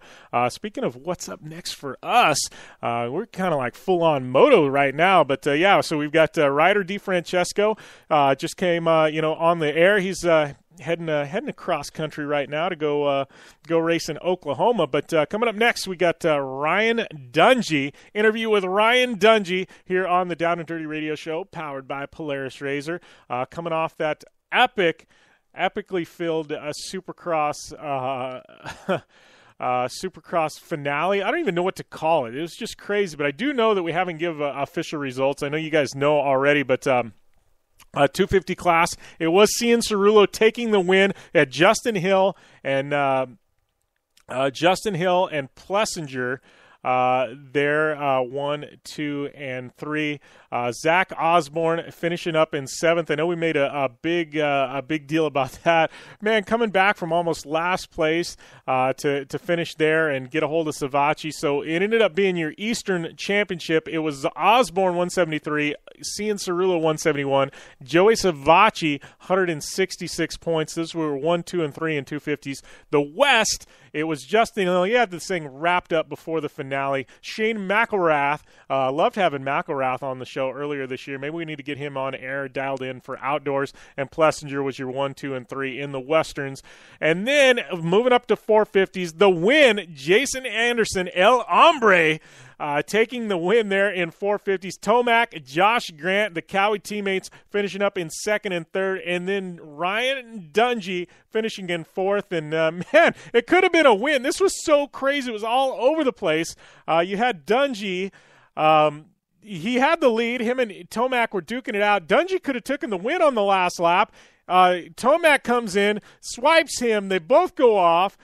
Speaking of what's up next for us, we're kind of like full-on moto right now. But so we've got Ryder D Francesco just came on the air. He's heading across country right now to go race in Oklahoma. But coming up next, we got Ryan Dungey. Interview with Ryan Dungey here on the Down and Dirty Radio Show, powered by Polaris Razor. Coming off that epically filled Supercross Supercross finale. I don't even know what to call it. It was just crazy, but I do know that we haven't given official results. I know you guys know already, but 250 class, it was Cian Cerullo taking the win at Justin Hill and Plessinger. There, 1, 2, and 3. Zach Osborne finishing up in 7th. I know we made a big deal about that. Man, coming back from almost last place to finish there and get a hold of Savacci. So it ended up being your Eastern Championship. It was Osborne 173, Cian Cerullo 171, Joey Savacci 166 points. Those were 1, 2, and 3 in 250s. The West, it was Justin Hill. He had this thing wrapped up before the finale. Shane McElrath, loved having McElrath on the show earlier this year. Maybe we need to get him on air, dialed in for outdoors. And Plessinger was your 1, 2, and 3 in the Westerns. And then moving up to 450s, the win, Jason Anderson, El Hombre, taking the win there in 450s. Tomac, Josh Grant, the Cowie teammates, finishing up in 2nd and 3rd. And then Ryan Dungey finishing in 4th. And, man, it could have been a win. This was so crazy. It was all over the place. You had Dungey. He had the lead. Him and Tomac were duking it out. Dungey could have taken the win on the last lap. Tomac comes in, swipes him. They both go off.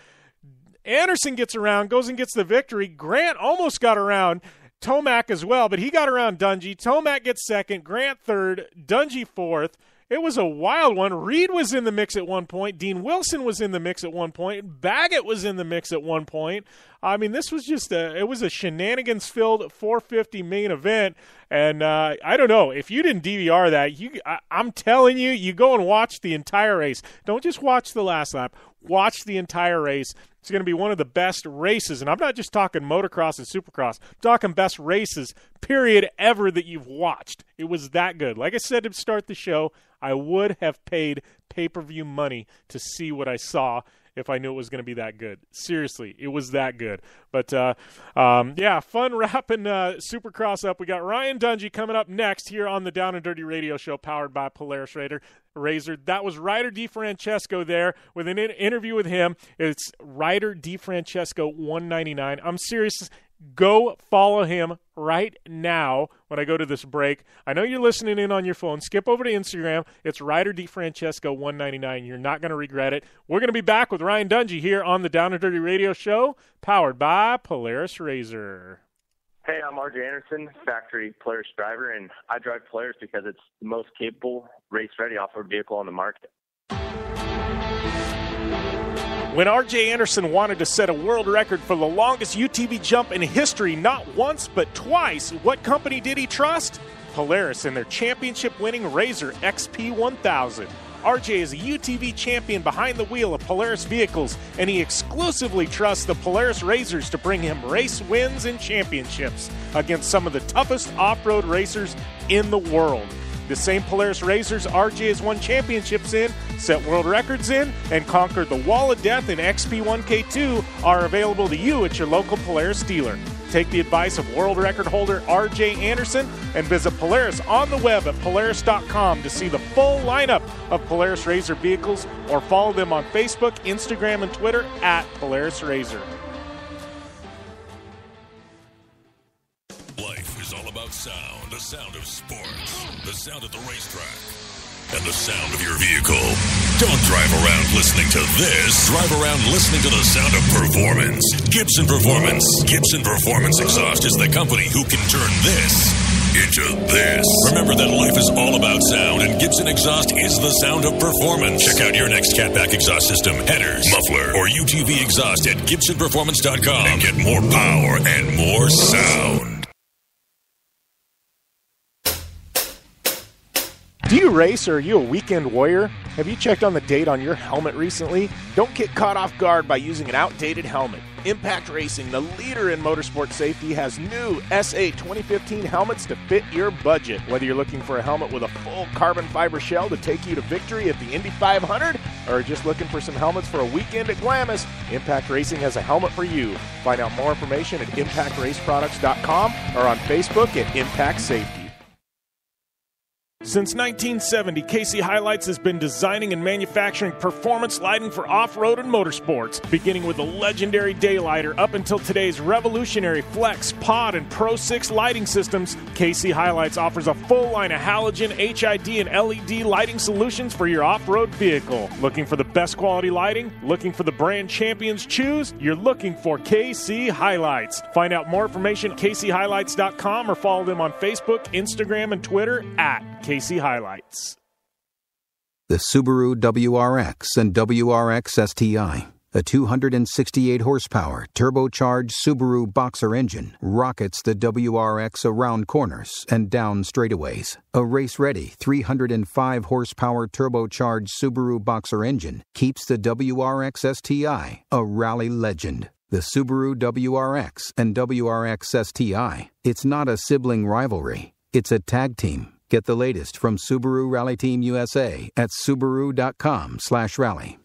Anderson gets around, goes and gets the victory. Grant almost got around Tomac as well, but he got around Dungey. Tomac gets 2nd, Grant 3rd, Dungey 4th. It was a wild one. Reed was in the mix at one point. Dean Wilson was in the mix at one point. Baggett was in the mix at one point. I mean, this was just it was a shenanigans-filled 450 main event. And I don't know, if you didn't DVR that, I'm telling you, you go and watch the entire race. Don't just watch the last lap. Watch the entire race. It's going to be one of the best races, and I'm not just talking motocross and supercross. I'm talking best races, period, ever that you've watched. It was that good. Like I said to start the show, I would have paid pay-per-view money to see what I saw if I knew it was going to be that good. Seriously, it was that good. But, yeah, fun wrapping Supercross up. We got Ryan Dungey coming up next here on the Down and Dirty Radio Show powered by Polaris Razor. That was Ryder D Francesco there with an interview with him. It's Ryder D Francesco 199. I'm serious. Go follow him right now when I go to this break. I know you're listening in on your phone. Skip over to Instagram. It's Ryder D Francesco 199. You're not going to regret it. We're going to be back with Ryan Dungey here on the Down and Dirty Radio Show, powered by Polaris Razor. Hey, I'm RJ Anderson, factory Polaris driver, and I drive Polaris because it's the most capable, race-ready off-road vehicle on the market. When R.J. Anderson wanted to set a world record for the longest UTV jump in history, not once but twice, what company did he trust? Polaris and their championship-winning Razor XP1000. R.J. is a UTV champion behind the wheel of Polaris vehicles, and he exclusively trusts the Polaris Razors to bring him race wins and championships against some of the toughest off-road racers in the world. The same Polaris Razors RJ has won championships in, set world records in, and conquered the Wall of Death in XP1K2 are available to you at your local Polaris dealer. Take the advice of world record holder RJ Anderson and visit Polaris on the web at Polaris.com to see the full lineup of Polaris Razor vehicles, or follow them on Facebook, Instagram, and Twitter at Polaris Razor. Life is all about sound, the sound of sports, the sound at the racetrack, and the sound of your vehicle. Don't drive around listening to this. Drive around listening to the sound of performance. Gibson Performance. Gibson Performance Exhaust is the company who can turn this into this. Remember that life is all about sound, and Gibson Exhaust is the sound of performance. Check out your next catback exhaust system, headers, muffler, or UTV exhaust at GibsonPerformance.com and get more power and more sound. Do you race, or are you a weekend warrior? Have you checked on the date on your helmet recently? Don't get caught off guard by using an outdated helmet. Impact Racing, the leader in motorsport safety, has new SA 2015 helmets to fit your budget. Whether you're looking for a helmet with a full carbon fiber shell to take you to victory at the Indy 500, or just looking for some helmets for a weekend at Glamis, Impact Racing has a helmet for you. Find out more information at ImpactRaceProducts.com or on Facebook at Impact Safety. Since 1970, KC Highlights has been designing and manufacturing performance lighting for off-road and motorsports, beginning with the legendary Daylighter up until today's revolutionary Flex, Pod, and Pro 6 lighting systems. KC Highlights offers a full line of halogen, HID, and LED lighting solutions for your off-road vehicle. Looking for the best quality lighting? Looking for the brand champions choose? You're looking for KC Highlights. Find out more information at kchighlights.com or follow them on Facebook, Instagram, and Twitter at KC Highlights. The Subaru WRX and WRX STI, a 268 horsepower turbocharged Subaru boxer engine, rockets the WRX around corners and down straightaways. A race-ready 305 horsepower turbocharged Subaru boxer engine keeps the WRX STI a rally legend. The Subaru WRX and WRX STI, it's not a sibling rivalry, it's a tag team. Get the latest from Subaru Rally Team USA at Subaru.com/rally.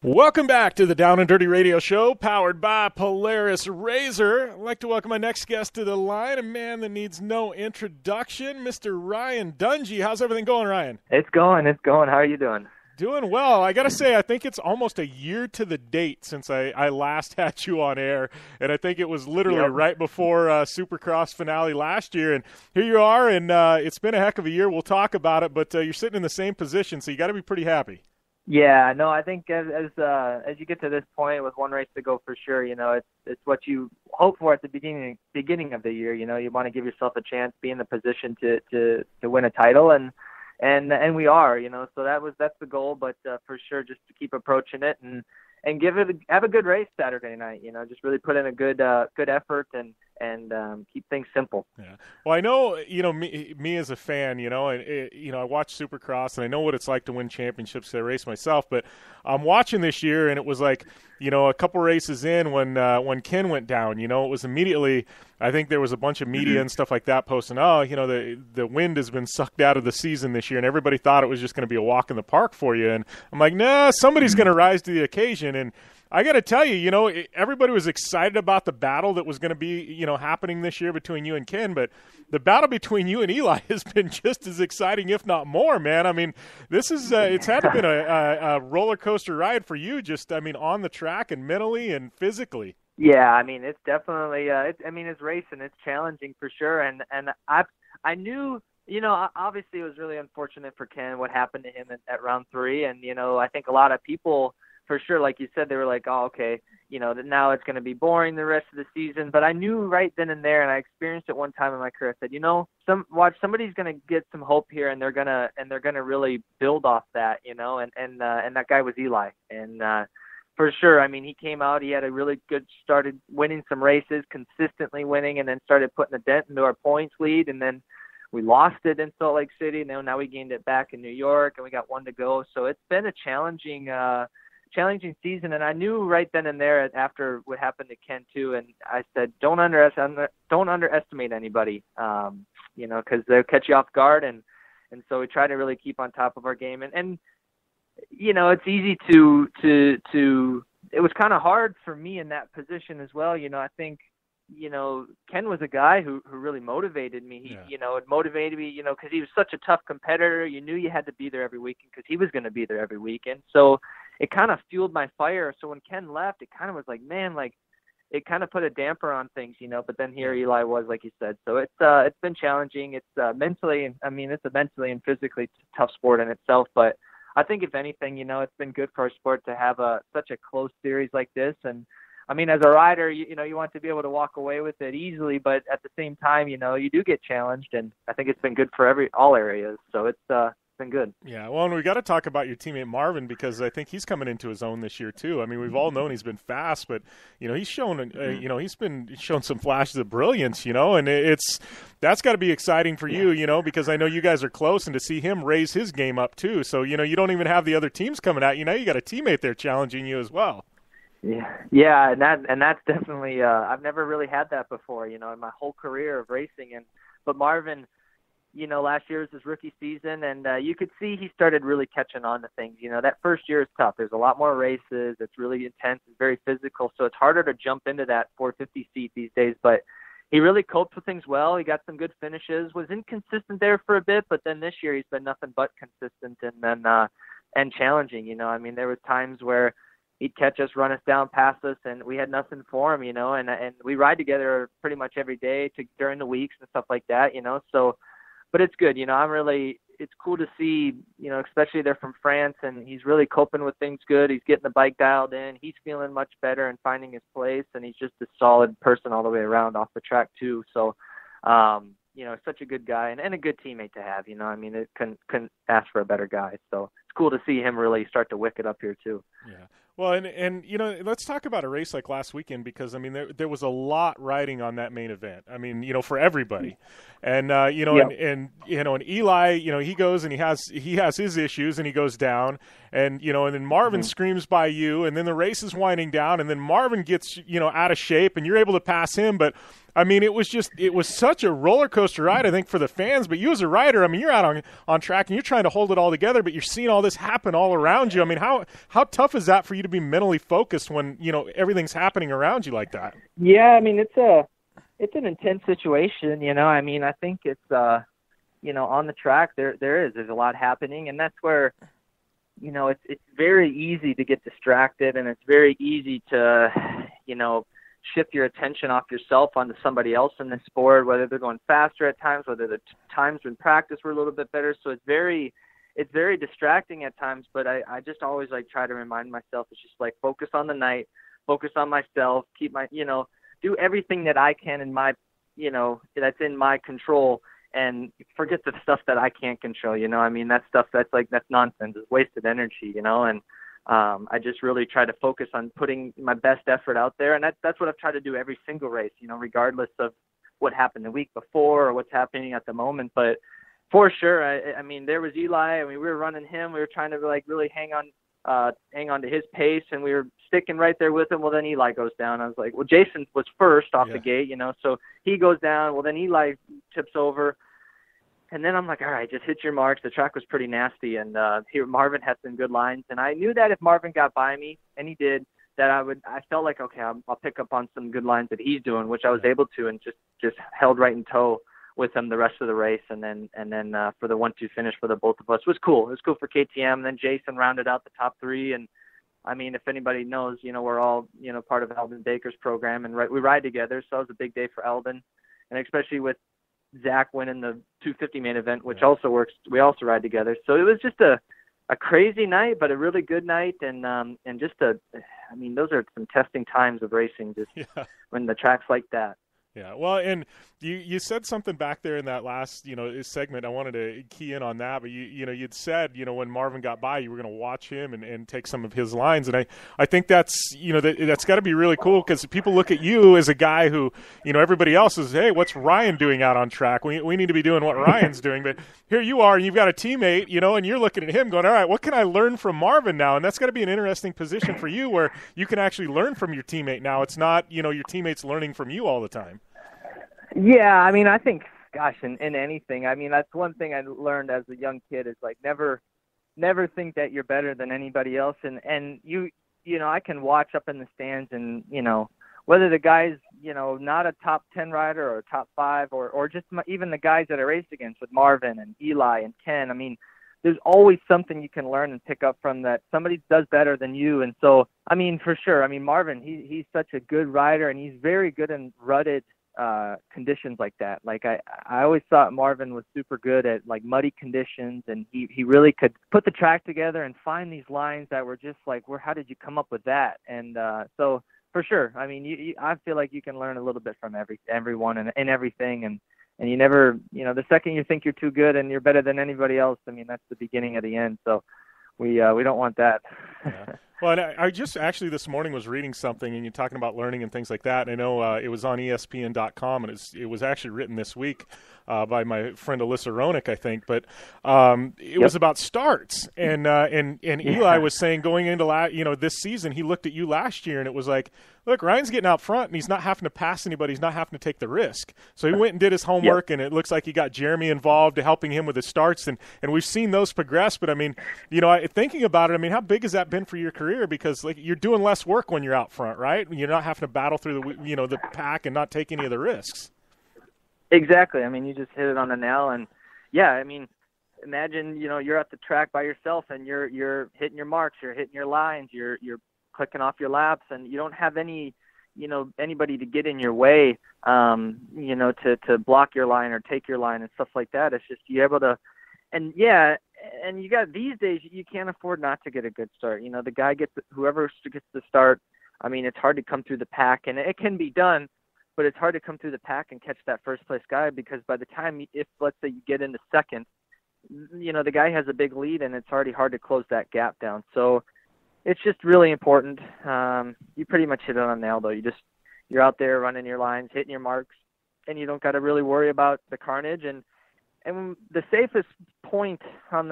Welcome back to the Down and Dirty Radio Show, powered by Polaris Razor. I'd like to welcome my next guest to the line, a man that needs no introduction, Mr. Ryan Dungey. How's everything going, Ryan? It's going. How are you doing? Doing well. I got to say, I think it's almost a year to the date since I last had you on air, and I think it was literally right before Supercross finale last year, and here you are, and it's been a heck of a year. We'll talk about it, but you're sitting in the same position, so you got to be pretty happy. Yeah, no, I think as you get to this point with one race to go for sure, it's what you hope for at the beginning of the year. You want to give yourself a chance, be in the position to win a title, and we are, so that's the goal. But for sure, just to keep approaching it and have a good race Saturday night. Just really put in a good effort and keep things simple. Yeah. Well, I know me as a fan, and I watch Supercross and I know what it's like to win championships. I race myself, but I'm watching this year and it was like a couple races in when Ken went down. It was immediately. I think there was a bunch of media and stuff like that posting, the wind has been sucked out of the season this year, and everybody thought it was just going to be a walk in the park for you. And I'm like, nah, somebody's going to rise to the occasion. And I got to tell you, everybody was excited about the battle that was going to be, happening this year between you and Ken, but the battle between you and Eli has been just as exciting, if not more, man. I mean, this is, it's had to have been a roller coaster ride for you, on the track and mentally and physically. Yeah, it's definitely, it's racing, it's challenging for sure. And I knew, obviously it was really unfortunate for Ken, what happened to him at round 3. And, I think a lot of people, for sure, like you said, they were like, oh, okay, now it's going to be boring the rest of the season. But I knew right then and there, and I experienced it one time in my career. I said, somebody's going to get some hope here, and they're gonna really build off that, and that guy was Eli. And for sure, he came out, he had a really good, started winning some races, consistently winning, and then started putting a dent into our points lead, and then we lost it in Salt Lake City, and now we gained it back in New York, and we got one to go. So it's been a challenging season, and I knew right then and there after what happened to Ken too, and I said, don't underestimate anybody, because they'll catch you off guard, and so we try to really keep on top of our game, and it's easy to it was kind of hard for me in that position as well. I think Ken was a guy who really motivated me. It motivated me, because he was such a tough competitor. You knew you had to be there every weekend because he was going to be there every weekend. So it kind of fueled my fire. So when Ken left, it kind of was like, man, it kind of put a damper on things, but then here Eli was, like you said. So it's been challenging. It's mentally, it's a mentally and physically tough sport in itself. But I think if anything, it's been good for our sport to have such a close series like this. And as a rider, you want to be able to walk away with it easily, but at the same time, you do get challenged, and I think it's been good for all areas. So it's been good. Yeah, well, and we got to talk about your teammate Marvin, because I think he's coming into his own this year too. We've all known he's been fast, but he's shown he's been shown some flashes of brilliance, and that's got to be exciting for you, because I know you guys are close, and to see him raise his game up too. So you don't even have the other teams coming at you. Now you got a teammate there challenging you as well. Yeah, and that's definitely I've never really had that before, in my whole career of racing. But Marvin, last year was his rookie season, and you could see he started really catching on to things. That first year is tough. There's a lot more races. It's really intense. It's very physical, so it's harder to jump into that 450 seat these days. But he really coped with things well. He got some good finishes, was inconsistent there for a bit, but then this year he's been nothing but consistent and challenging. There was times where he'd catch us, run us down, pass us, and we had nothing for him, and we ride together pretty much every day during the weeks and stuff like that, so, but it's good, it's cool to see, especially they're from France, and he's really coping with things good. He's getting the bike dialed in. He's feeling much better and finding his place, and he's just a solid person all the way around off the track too. So, such a good guy and a good teammate to have, it couldn't ask for a better guy. So it's cool to see him really start to wick it up here too. Yeah. Well, and let's talk about a race like last weekend, because there was a lot riding on that main event. For everybody, and and Eli, he goes and he has his issues and he goes down, and then Marvin screams by you, and then the race is winding down, and then Marvin gets out of shape, and you're able to pass him, but. It was such a roller coaster ride, I think, for the fans. But you as a rider, you're out on track and you're trying to hold it all together, but you're seeing all this happen all around you. How tough is that for you to be mentally focused when everything's happening around you like that? Yeah, it's an intense situation. I think it's on the track there's a lot happening, and that's where it's very easy to get distracted, and it's very easy to shift your attention off yourself onto somebody else in the sport, whether they're going faster at times, whether the times in practice were a little bit better. So it's very distracting at times, but I just always try to remind myself, it's just focus on the night, focus on myself, keep my, do everything that I can in my, that's in my control, and forget the stuff that I can't control. That stuff that's nonsense. It's wasted energy, and I just really try to focus on putting my best effort out there, and that's what I've tried to do every single race, regardless of what happened the week before or what's happening at the moment. But for sure, there was Eli. We were running him. We were trying to really hang on to his pace, and we were sticking right there with him. Well, then Eli goes down. I was like, well, Jason was first off the gate, so he goes down. Well, then Eli tips over. And then I'm like, all right, just hit your marks. The track was pretty nasty, and here Marvin had some good lines. And I knew that if Marvin got by me, and he did, that I felt like, okay, I'll pick up on some good lines that he's doing, which I was able to, and just held right in tow with him the rest of the race. And then for the 1-2 finish for the both of us was cool. It was cool for KTM. And then Jason rounded out the top three. And if anybody knows, we're all part of Eldon Baker's program, and we ride together. So it was a big day for Eldon, and especially with Zach winning the 250 main event, which also works. We also ride together. So it was just a crazy night, but a really good night. And just those are some testing times of racing, when the track's like that. Yeah, well, and you said something back there in that last segment. I wanted to key in on that, but you'd said when Marvin got by, you were going to watch him and take some of his lines, and I think that's that's got to be really cool, because people look at you as a guy who everybody else is, hey, what's Ryan doing out on track? We need to be doing what Ryan's doing, but here you are, and you've got a teammate, and you're looking at him going, all right, what can I learn from Marvin now? And that's got to be an interesting position for you, where you can actually learn from your teammate now. It's not your teammates learning from you all the time. Yeah, I think, gosh, in anything, that's one thing I learned as a young kid is never think that you're better than anybody else. And I can watch up in the stands, and whether the guy's not a top 10 rider or a top 5 or just even the guys that I raced against with Marvin and Eli and Ken. There's always something you can learn and pick up from that somebody does better than you. And so for sure, Marvin, he's such a good rider, and he's very good in rutted conditions like that. I always thought Marvin was super good at muddy conditions, and he really could put the track together and find these lines that were just how did you come up with that? And so for sure, I feel like you can learn a little bit from everyone and everything, and you never, the second you think you're too good and you're better than anybody else, that's the beginning of the end. So we don't want that. Yeah. Well, and I just actually this morning was reading something, and you're talking about learning and things like that. And I know it was on ESPN.com, and it was actually written this week by my friend Alyssa Ronick, I think. But it was about starts, and Eli was saying going into this season, he looked at you last year, and it was like, look, Ryan's getting out front, and he's not having to pass anybody. He's not having to take the risk. So he went and did his homework, and it looks like he got Jeremy involved, helping him with his starts, and we've seen those progress. But I mean, thinking about it, I mean, how big has that been for your career? Because like you're doing less work when you're out front, right? You're not having to battle through the pack and not take any of the risks. Exactly. I mean, you just hit it on the nail. And yeah, I mean, imagine you're at the track by yourself, and you're hitting your marks, you're hitting your lines, you're clicking off your laps, and you don't have anybody to get in your way, to block your line or take your line and stuff like that. It's just you're able to, and you got these days you can't afford not to get a good start. The guy whoever gets the start. I mean, it's hard to come through the pack, and it can be done, but it's hard to come through the pack and catch that first place guy, because by the time, if let's say you get into second, the guy has a big lead, and it's already hard to close that gap down. So it's just really important. You pretty much hit it on the nail, though. You're out there running your lines, hitting your marks, and you don't got to really worry about the carnage. And the safest point in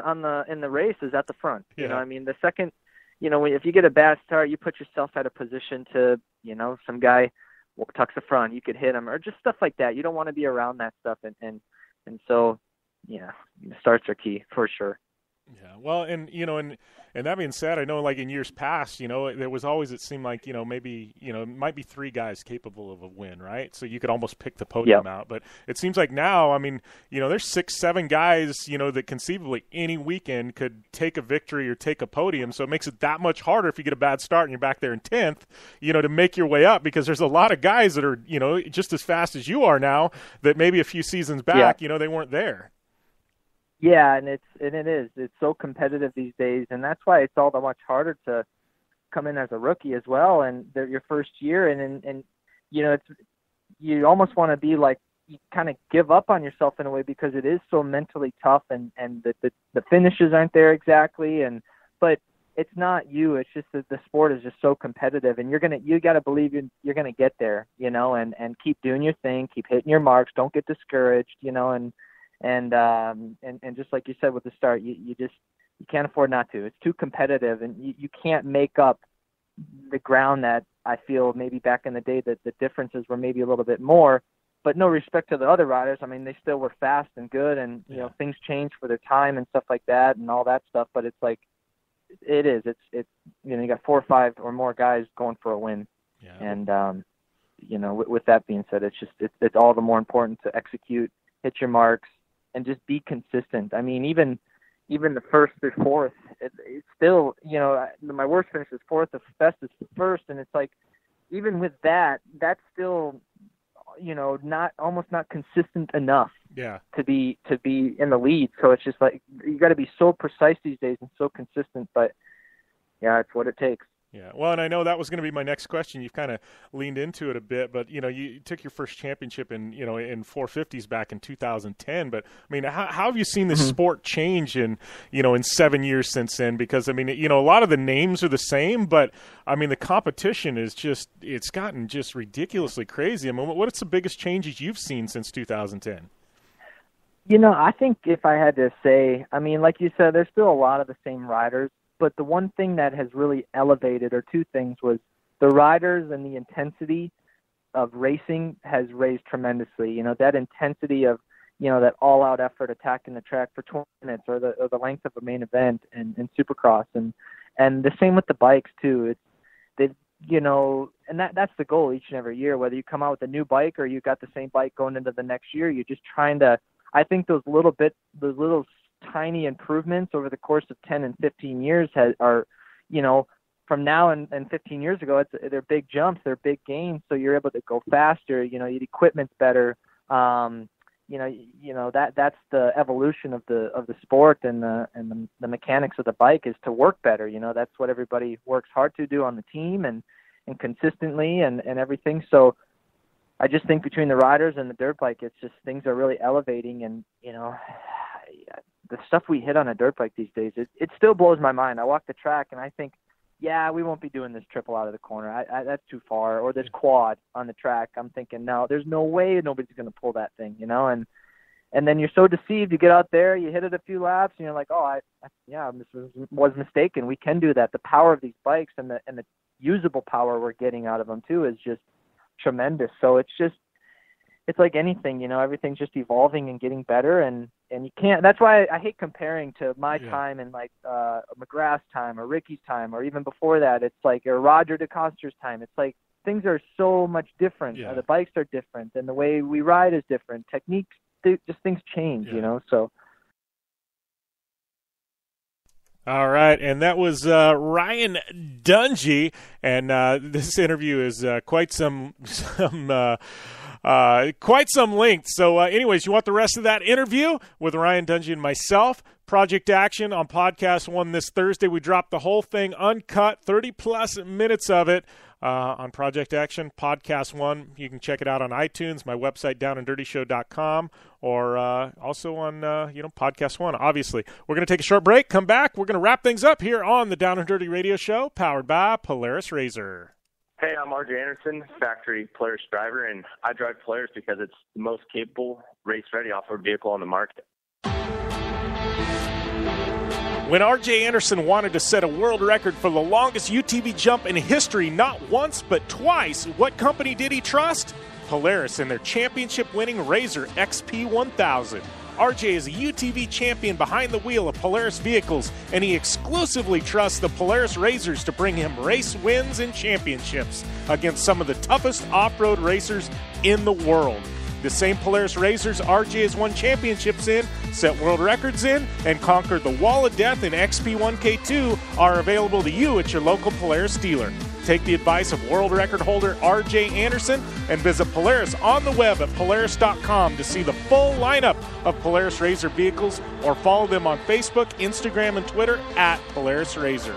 the race is at the front. Yeah. I mean, the second, if you get a bad start, you put yourself at a position to, some guy tucks the front, you could hit him, or just stuff like that. You don't want to be around that stuff, and so, yeah, starts are key for sure. Yeah, well, and that being said, I know like in years past, there was always, it seemed like, maybe, it might be three guys capable of a win, right? So you could almost pick the podium out. But it seems like now, I mean, there's 6-7 guys, that conceivably any weekend could take a victory or take a podium. So it makes it that much harder if you get a bad start and you're back there in 10th, to make your way up, because there's a lot of guys that are, just as fast as you are now that maybe a few seasons back, they weren't there. Yeah, and it is. It's so competitive these days, and that's why it's all the much harder to come in as a rookie as well, and they're your first year, and you almost want to be like, you kind of give up on yourself in a way, because it is so mentally tough, and the finishes aren't there exactly, but it's not you. It's just that the sport is just so competitive, and you got to believe you're gonna get there, and keep doing your thing, keep hitting your marks, don't get discouraged, and just like you said with the start, you can't afford not to. It's too competitive, and you can't make up the ground that I feel maybe back in the day that the differences were maybe a little bit more. But no respect to the other riders. I mean, they still were fast and good, and things change for their time and stuff like that and all that stuff. But it's like it's you got 4 or 5 or more guys going for a win, and with that being said, it's all the more important to execute, hit your marks, and just be consistent. I mean, even the first through fourth, it's still, my worst finish is fourth, the best is first, and it's like, even with that, that's still, almost not consistent enough to be in the lead. So it's just like, you got to be so precise these days and so consistent, but yeah, it's what it takes. Yeah, well, and I know that was going to be my next question. You've kind of leaned into it a bit, but you took your first championship in 450s back in 2010. But I mean, how have you seen the sport change in 7 years since then? Because I mean, a lot of the names are the same, but I mean, the competition is it's gotten just ridiculously crazy. I mean, what's the biggest changes you've seen since 2010? I think if I had to say, I mean, like you said, there's still a lot of the same riders. But the one thing that has really elevated, or two things, was the riders and the intensity of racing has raised tremendously. That intensity of, that all-out effort attacking the track for 20 minutes or the length of a main event in Supercross. And the same with the bikes, too. And that's the goal each and every year, whether you come out with a new bike or you got the same bike going into the next year. You're just trying to, I think those little tiny improvements over the course of 10 and 15 years are, from now and 15 years ago, they're big jumps, they're big gains. So you're able to go faster, your equipment's better. That's the evolution of the sport, and the mechanics of the bike is to work better. That's what everybody works hard to do on the team and consistently and everything. So I just think between the riders and the dirt bike, it's just, things are really elevating, and, the stuff we hit on a dirt bike these days, it still blows my mind. I walk the track and I think, yeah, we won't be doing this triple out of the corner. That's too far. Or this quad on the track. I'm thinking, no, there's no way nobody's going to pull that thing, you know. And then you're so deceived. You get out there, you hit it a few laps, and you're like, oh, this was mistaken. We can do that. The power of these bikes and the usable power we're getting out of them too is just tremendous. So it's like anything, you know, everything's just evolving and getting better, and you can't. That's why I hate comparing to my time and like McGrath's time or Ricky's time or even before that. It's like or Roger DeCoster's time. It's like things are so much different. The bikes are different, and the way we ride is different. Techniques, just things change, you know. So. All right, and that was Ryan Dungey, and this interview is quite some length. So anyways, you want the rest of that interview with Ryan Dungey and myself, Project Action on Podcast 1 this Thursday. We dropped the whole thing uncut, 30-plus minutes of it on Project Action, Podcast 1. You can check it out on iTunes, my website, downanddirtyshow.com, or also on, Podcast 1, obviously. We're going to take a short break, come back. We're going to wrap things up here on the Down and Dirty Radio Show, powered by Polaris RZR. Hey, I'm RJ Anderson, factory Polaris driver, and I drive Polaris because it's the most capable, race-ready off-road vehicle on the market. When R.J. Anderson wanted to set a world record for the longest UTV jump in history, not once but twice, what company did he trust? Polaris and their championship-winning RZR XP1000. R.J. is a UTV champion behind the wheel of Polaris vehicles, and he exclusively trusts the Polaris RZRs to bring him race wins and championships against some of the toughest off-road racers in the world. The same Polaris RZRs RJ has won championships in, set world records in, and conquered the Wall of Death in XP1K2 are available to you at your local Polaris dealer. Take the advice of world record holder RJ Anderson and visit Polaris on the web at Polaris.com to see the full lineup of Polaris RZR vehicles, or follow them on Facebook, Instagram, and Twitter at Polaris RZR.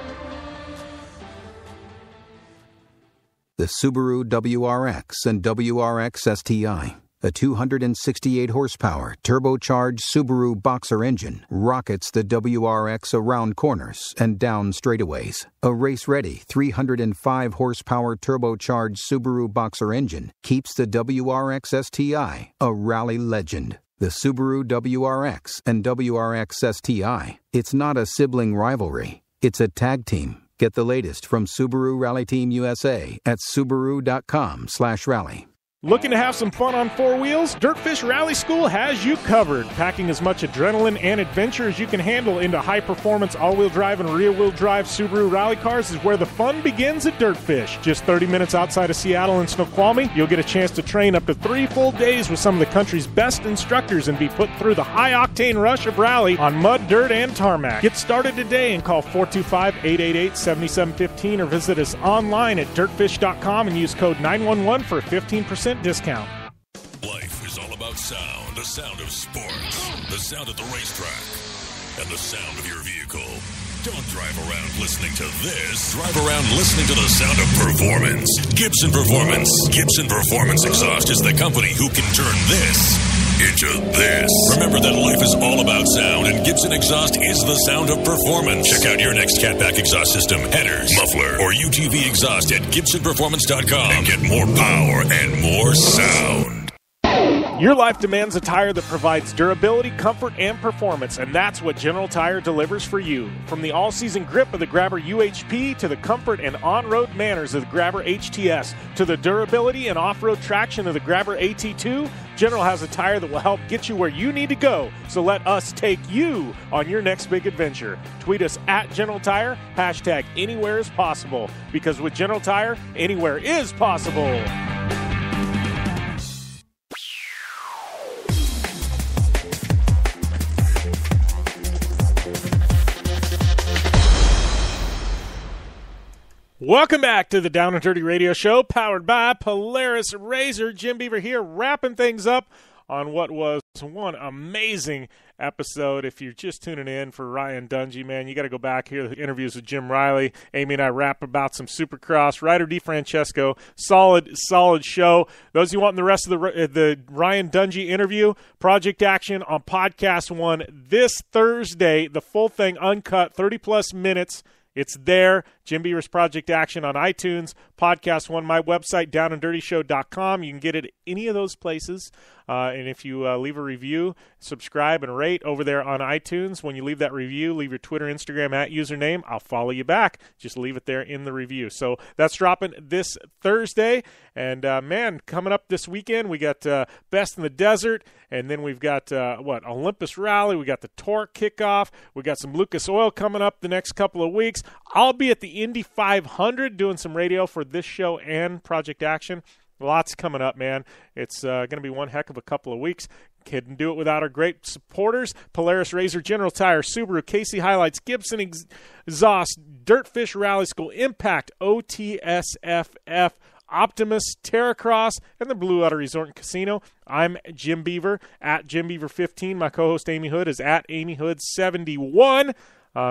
The Subaru WRX and WRX STI. A 268-horsepower, turbocharged Subaru Boxer engine rockets the WRX around corners and down straightaways. A race-ready 305-horsepower turbocharged Subaru Boxer engine keeps the WRX STI a rally legend. The Subaru WRX and WRX STI. It's not a sibling rivalry. It's a tag team. Get the latest from Subaru Rally Team USA at Subaru.com/rally. Looking to have some fun on four wheels? Dirtfish Rally School has you covered. Packing as much adrenaline and adventure as you can handle into high-performance all-wheel drive and rear-wheel drive Subaru rally cars is where the fun begins at Dirtfish. Just 30 minutes outside of Seattle in Snoqualmie, you'll get a chance to train up to 3 full days with some of the country's best instructors and be put through the high-octane rush of rally on mud, dirt, and tarmac. Get started today and call 425-888-7715 or visit us online at dirtfish.com and use code 911 for a 15% discount. Life is all about sound. The sound of sports. The sound at the racetrack. And the sound of your vehicle. Don't drive around listening to this. Drive around listening to the sound of performance. Gibson Performance. Gibson Performance Exhaust is the company who can turn this into this. Remember that life is all about sound, and Gibson Exhaust is the sound of performance. Check out your next catback exhaust system, headers, muffler, or UTV exhaust at GibsonPerformance.com and get more power and more sound. Your life demands a tire that provides durability, comfort, and performance, and that's what General Tire delivers for you. From the all-season grip of the Grabber UHP to the comfort and on-road manners of the Grabber HTS to the durability and off-road traction of the Grabber AT2, General has a tire that will help get you where you need to go. So let us take you on your next big adventure. Tweet us at General Tire, hashtag anywhere is possible, because with General Tire, anywhere is possible. Welcome back to the Down and Dirty Radio Show, powered by Polaris RZR. Jim Beaver here, wrapping things up on what was one amazing episode. If you're just tuning in for Ryan Dungey, man, you got to go back here. The interviews with Jim Riley. Amy and I rap about some Supercross. Ryder D Francesco, solid show. Those you want in the rest of the Ryan Dungey interview, Project Action on Podcast 1 this Thursday. The full thing uncut, 30-plus minutes. It's there. Jim Beaver's Project Action on iTunes, Podcast One, my website, downanddirtyshow.com. You can get it at any of those places. And if you leave a review, subscribe, and rate over there on iTunes, when you leave that review, leave your Twitter, Instagram @username. I'll follow you back. Just leave it there in the review. So that's dropping this Thursday. And, man, coming up this weekend, we got Best in the Desert. And then we've got, Olympus Rally. We got the Torque kickoff. We got some Lucas Oil coming up the next couple of weeks. I'll be at the Indy 500 doing some radio for this show and Project Action. Lots coming up, man. It's going to be one heck of a couple of weeks. Couldn't do it without our great supporters: Polaris RZR, General Tire, Subaru, KC Highlights, Gibson Exhaust, Dirtfish Rally School, Impact, OTSFF, Optimus, Teracross, and the Blue Water Resort and Casino. I'm Jim Beaver, at JimBeaver15. My co-host Amy Hood is at AmyHood71.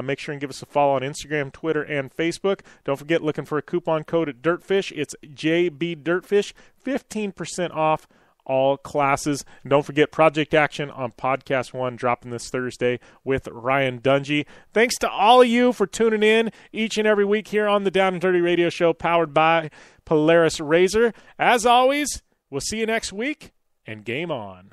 Make sure and give us a follow on Instagram, Twitter, and Facebook. Don't forget, looking for a coupon code at Dirtfish. It's JBDirtfish, 15% off all classes. And don't forget Project Action on Podcast One, dropping this Thursday with Ryan Dungey. Thanks to all of you for tuning in each and every week here on the Down and Dirty Radio Show, powered by Polaris RZR. As always, we'll see you next week, and game on.